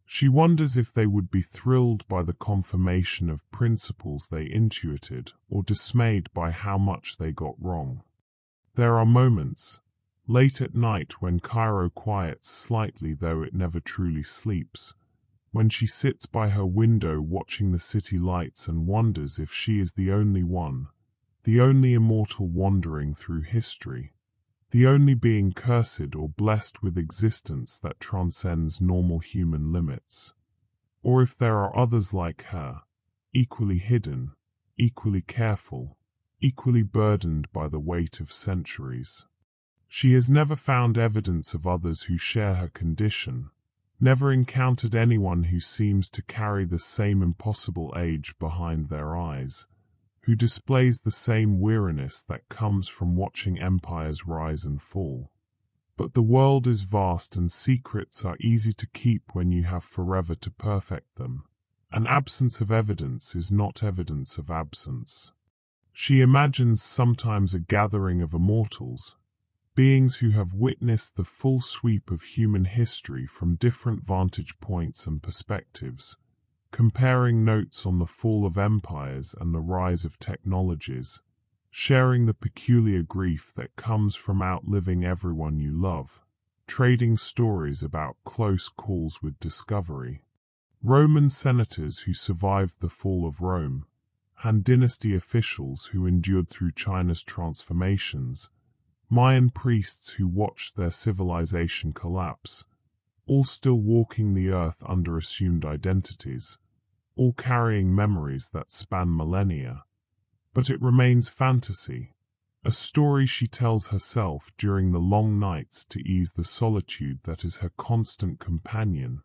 She wonders if they would be thrilled by the confirmation of principles they intuited or dismayed by how much they got wrong. There are moments, late at night when Cairo quiets slightly though it never truly sleeps, when she sits by her window watching the city lights and wonders if she is the only one, the only immortal wandering through history, the only being cursed or blessed with existence that transcends normal human limits, or if there are others like her, equally hidden, equally careful, equally burdened by the weight of centuries. She has never found evidence of others who share her condition, never encountered anyone who seems to carry the same impossible age behind their eyes, who displays the same weariness that comes from watching empires rise and fall. But the world is vast and secrets are easy to keep when you have forever to perfect them. An absence of evidence is not evidence of absence. She imagines sometimes a gathering of immortals, beings who have witnessed the full sweep of human history from different vantage points and perspectives, comparing notes on the fall of empires and the rise of technologies, sharing the peculiar grief that comes from outliving everyone you love, trading stories about close calls with discovery. Roman senators who survived the fall of Rome, Han Dynasty officials who endured through China's transformations, Mayan priests who watched their civilization collapse, all still walking the earth under assumed identities, all carrying memories that span millennia. But it remains fantasy, a story she tells herself during the long nights to ease the solitude that is her constant companion,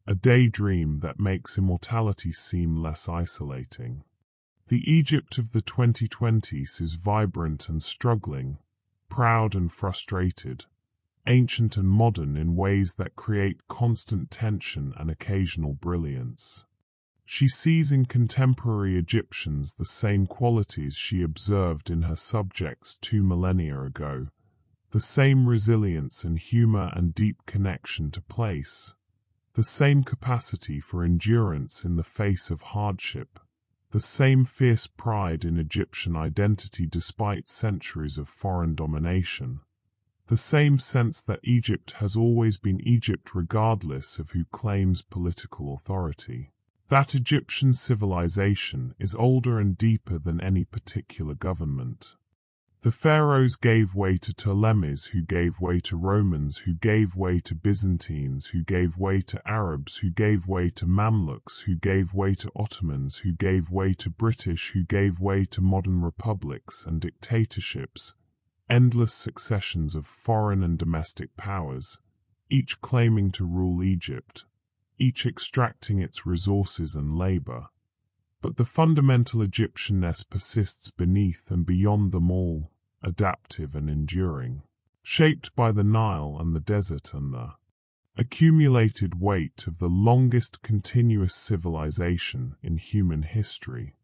a daydream that makes immortality seem less isolating. The Egypt of the 2020s is vibrant and struggling, proud and frustrated, ancient and modern in ways that create constant tension and occasional brilliance. She sees in contemporary Egyptians the same qualities she observed in her subjects 2 millennia ago, the same resilience and humor and deep connection to place, the same capacity for endurance in the face of hardship, the same fierce pride in Egyptian identity despite centuries of foreign domination, the same sense that Egypt has always been Egypt regardless of who claims political authority. That Egyptian civilization is older and deeper than any particular government. The pharaohs gave way to Ptolemies, who gave way to Romans, who gave way to Byzantines, who gave way to Arabs, who gave way to Mamluks, who gave way to Ottomans, who gave way to British, who gave way to modern republics and dictatorships, endless successions of foreign and domestic powers, each claiming to rule Egypt, each extracting its resources and labor. But the fundamental Egyptianness persists beneath and beyond them all, adaptive and enduring, shaped by the Nile and the desert and the accumulated weight of the longest continuous civilization in human history.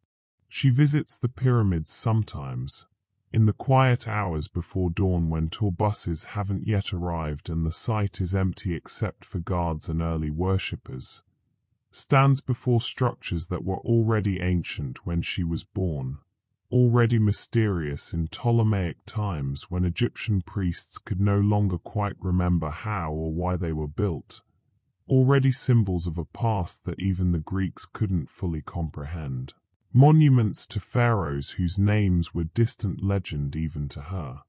She visits the pyramids sometimes, in the quiet hours before dawn when tour buses haven't yet arrived and the site is empty except for guards and early worshippers, stands before structures that were already ancient when she was born, already mysterious in Ptolemaic times when Egyptian priests could no longer quite remember how or why they were built, already symbols of a past that even the Greeks couldn't fully comprehend. Monuments to pharaohs whose names were distant legend even to her.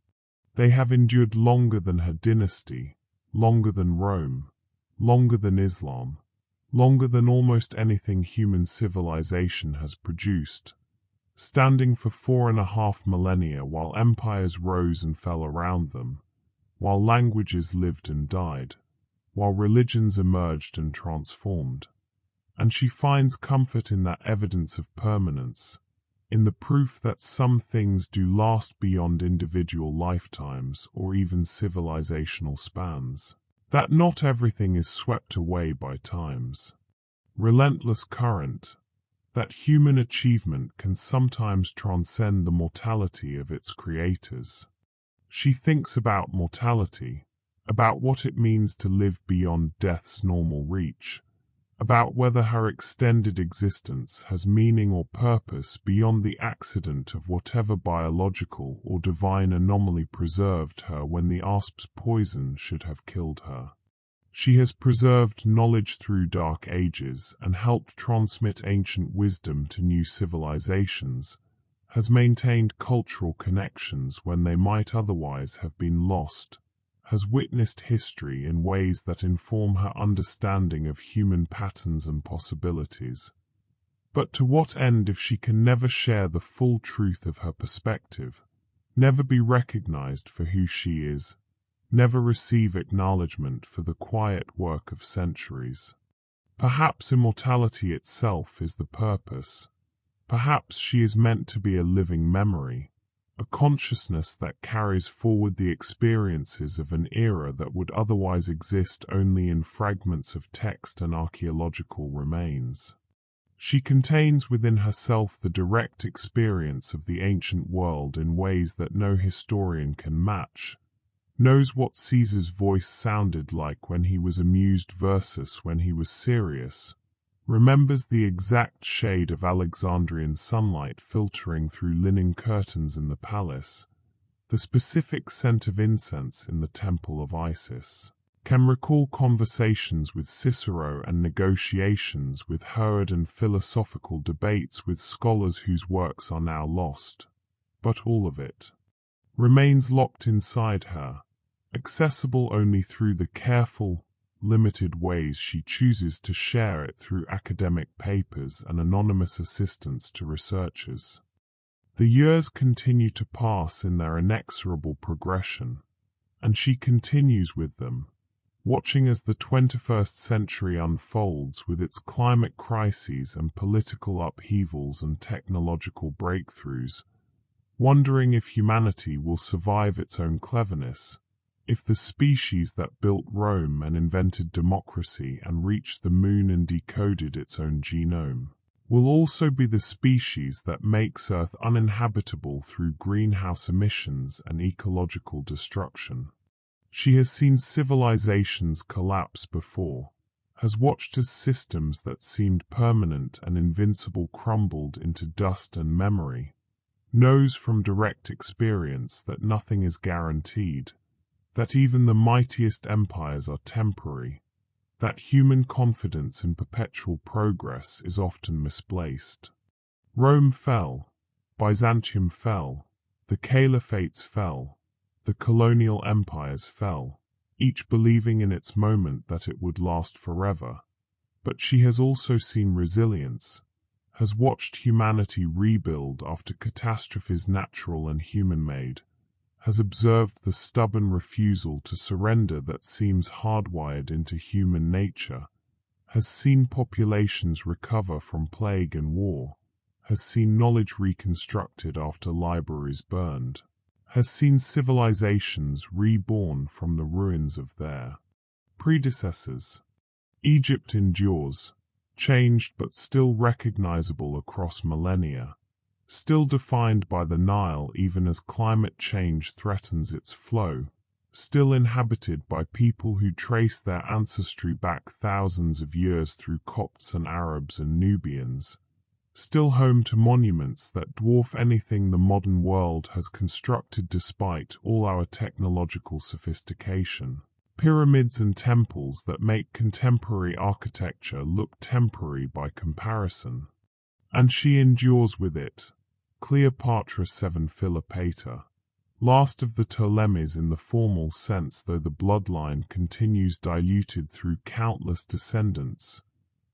They have endured longer than her dynasty, longer than Rome, longer than Islam, longer than almost anything human civilization has produced, standing for 4.5 millennia while empires rose and fell around them, while languages lived and died, while religions emerged and transformed. And she finds comfort in that evidence of permanence, in the proof that some things do last beyond individual lifetimes or even civilizational spans, that not everything is swept away by time's relentless current, that human achievement can sometimes transcend the mortality of its creators. She thinks about mortality, about what it means to live beyond death's normal reach, about whether her extended existence has meaning or purpose beyond the accident of whatever biological or divine anomaly preserved her when the asp's poison should have killed her. She has preserved knowledge through dark ages and helped transmit ancient wisdom to new civilizations, has maintained cultural connections when they might otherwise have been lost, has witnessed history in ways that inform her understanding of human patterns and possibilities. But to what end if she can never share the full truth of her perspective, never be recognized for who she is, never receive acknowledgement for the quiet work of centuries? Perhaps immortality itself is the purpose. Perhaps she is meant to be a living memory, a consciousness that carries forward the experiences of an era that would otherwise exist only in fragments of text and archaeological remains. She contains within herself the direct experience of the ancient world in ways that no historian can match, knows what Caesar's voice sounded like when he was amused versus when he was serious, remembers the exact shade of Alexandrian sunlight filtering through linen curtains in the palace, the specific scent of incense in the temple of Isis, can recall conversations with Cicero and negotiations with Herod and philosophical debates with scholars whose works are now lost. But all of it remains locked inside her, accessible only through the careful, limited ways she chooses to share it through academic papers and anonymous assistance to researchers. The years continue to pass in their inexorable progression, and she continues with them, watching as the 21st century unfolds with its climate crises and political upheavals and technological breakthroughs, wondering if humanity will survive its own cleverness, if the species that built Rome and invented democracy and reached the moon and decoded its own genome, will also be the species that makes Earth uninhabitable through greenhouse emissions and ecological destruction. She has seen civilizations collapse before, has watched as systems that seemed permanent and invincible crumbled into dust and memory, knows from direct experience that nothing is guaranteed, that even the mightiest empires are temporary, that human confidence in perpetual progress is often misplaced. Rome fell, Byzantium fell, the caliphates fell, the colonial empires fell, each believing in its moment that it would last forever. But she has also seen resilience, has watched humanity rebuild after catastrophes natural and human-made, has observed the stubborn refusal to surrender that seems hardwired into human nature, has seen populations recover from plague and war, has seen knowledge reconstructed after libraries burned, has seen civilizations reborn from the ruins of their predecessors. Egypt endures, changed but still recognizable across millennia, still defined by the Nile even as climate change threatens its flow, still inhabited by people who trace their ancestry back thousands of years through Copts and Arabs and Nubians, still home to monuments that dwarf anything the modern world has constructed despite all our technological sophistication, pyramids and temples that make contemporary architecture look temporary by comparison. And she endures with it. Cleopatra VII Philopata, last of the Ptolemies in the formal sense, though the bloodline continues diluted through countless descendants,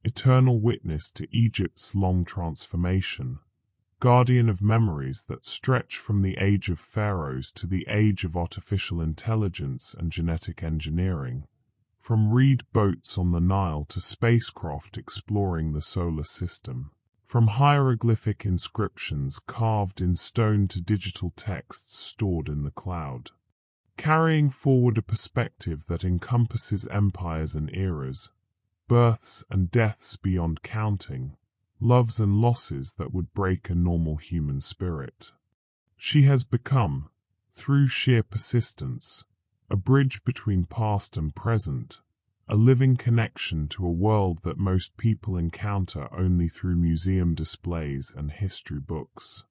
eternal witness to Egypt's long transformation, guardian of memories that stretch from the age of pharaohs to the age of artificial intelligence and genetic engineering, from reed boats on the Nile to spacecraft exploring the solar system. From hieroglyphic inscriptions carved in stone to digital texts stored in the cloud. Carrying forward a perspective that encompasses empires and eras, births and deaths beyond counting, loves and losses that would break a normal human spirit. She has become, through sheer persistence, a bridge between past and present, a living connection to a world that most people encounter only through museum displays and history books.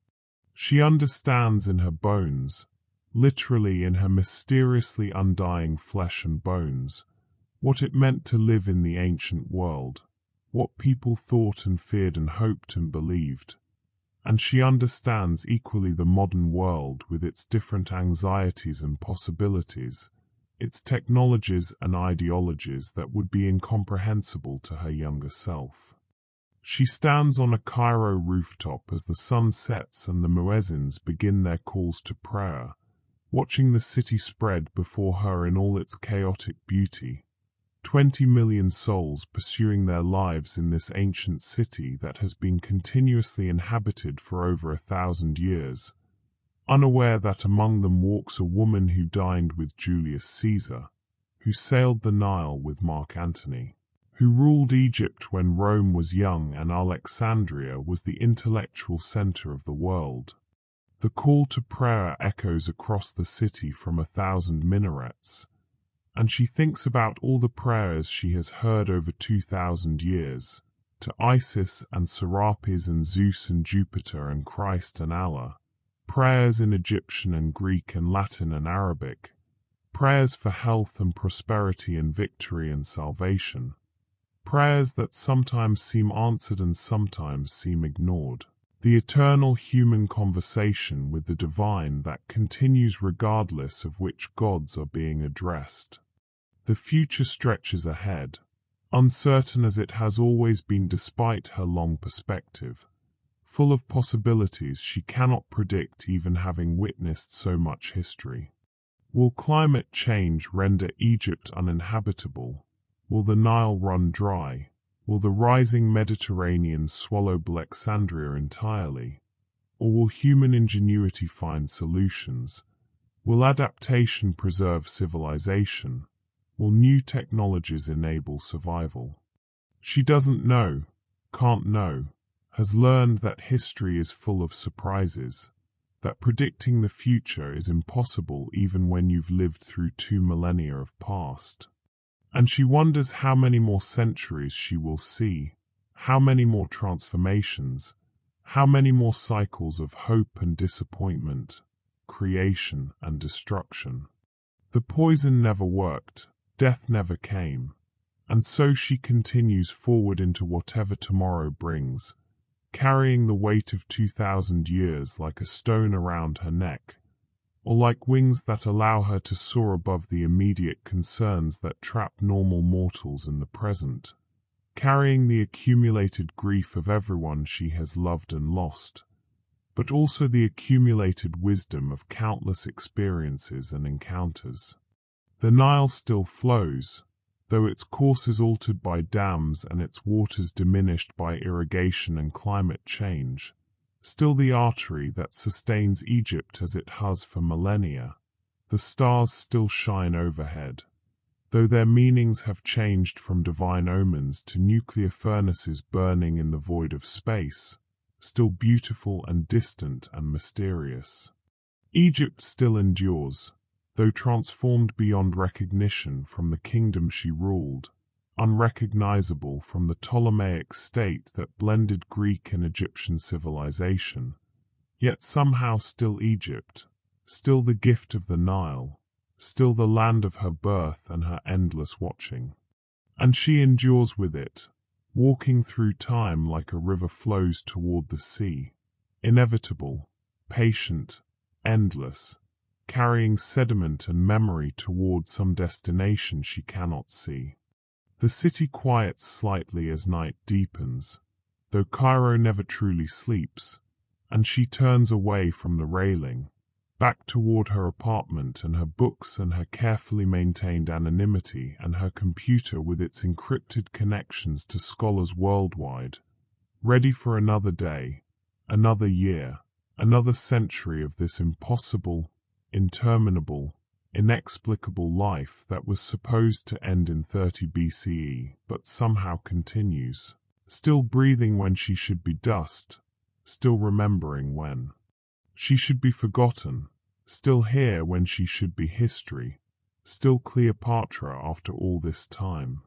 She understands in her bones, literally in her mysteriously undying flesh and bones, what it meant to live in the ancient world, what people thought and feared and hoped and believed. And she understands equally the modern world with its different anxieties and possibilities, its technologies and ideologies that would be incomprehensible to her younger self. She stands on a Cairo rooftop as the sun sets and the muezzins begin their calls to prayer, watching the city spread before her in all its chaotic beauty. 20 million souls pursuing their lives in this ancient city that has been continuously inhabited for over 1,000 years, unaware that among them walks a woman who dined with Julius Caesar, who sailed the Nile with Mark Antony, who ruled Egypt when Rome was young and Alexandria was the intellectual center of the world. The call to prayer echoes across the city from 1,000 minarets, and she thinks about all the prayers she has heard over 2,000 years, to Isis and Serapis and Zeus and Jupiter and Christ and Allah, prayers in Egyptian and Greek and Latin and Arabic, prayers for health and prosperity and victory and salvation, prayers that sometimes seem answered and sometimes seem ignored. The eternal human conversation with the divine that continues regardless of which gods are being addressed. The future stretches ahead, uncertain as it has always been despite her long perspective, full of possibilities she cannot predict even having witnessed so much history. Will climate change render Egypt uninhabitable? Will the Nile run dry? Will the rising Mediterranean swallow Alexandria entirely? Or will human ingenuity find solutions? Will adaptation preserve civilization? Will new technologies enable survival? She doesn't know, can't know, has learned that history is full of surprises, that predicting the future is impossible even when you've lived through 2 millennia of past. And she wonders how many more centuries she will see, how many more transformations, how many more cycles of hope and disappointment, creation and destruction. The poison never worked, death never came, and so she continues forward into whatever tomorrow brings, carrying the weight of 2,000 years like a stone around her neck, or like wings that allow her to soar above the immediate concerns that trap normal mortals in the present, carrying the accumulated grief of everyone she has loved and lost, but also the accumulated wisdom of countless experiences and encounters. The Nile still flows, though its course is altered by dams and its waters diminished by irrigation and climate change. Still the artery that sustains Egypt as it has for millennia. The stars still shine overhead, though their meanings have changed from divine omens to nuclear furnaces burning in the void of space, still beautiful and distant and mysterious. Egypt still endures, though transformed beyond recognition from the kingdom she ruled, unrecognizable from the Ptolemaic state that blended Greek and Egyptian civilization, yet somehow still Egypt, still the gift of the Nile, still the land of her birth and her endless watching. And she endures with it, walking through time like a river flows toward the sea, inevitable, patient, endless, carrying sediment and memory toward some destination she cannot see. The city quiets slightly as night deepens, though Cairo never truly sleeps, and she turns away from the railing, back toward her apartment and her books and her carefully maintained anonymity and her computer with its encrypted connections to scholars worldwide, ready for another day, another year, another century of this impossible, interminable, inexplicable life that was supposed to end in 30 BCE, but somehow continues, still breathing when she should be dust, still remembering when she should be forgotten, still here when she should be history, still Cleopatra after all this time.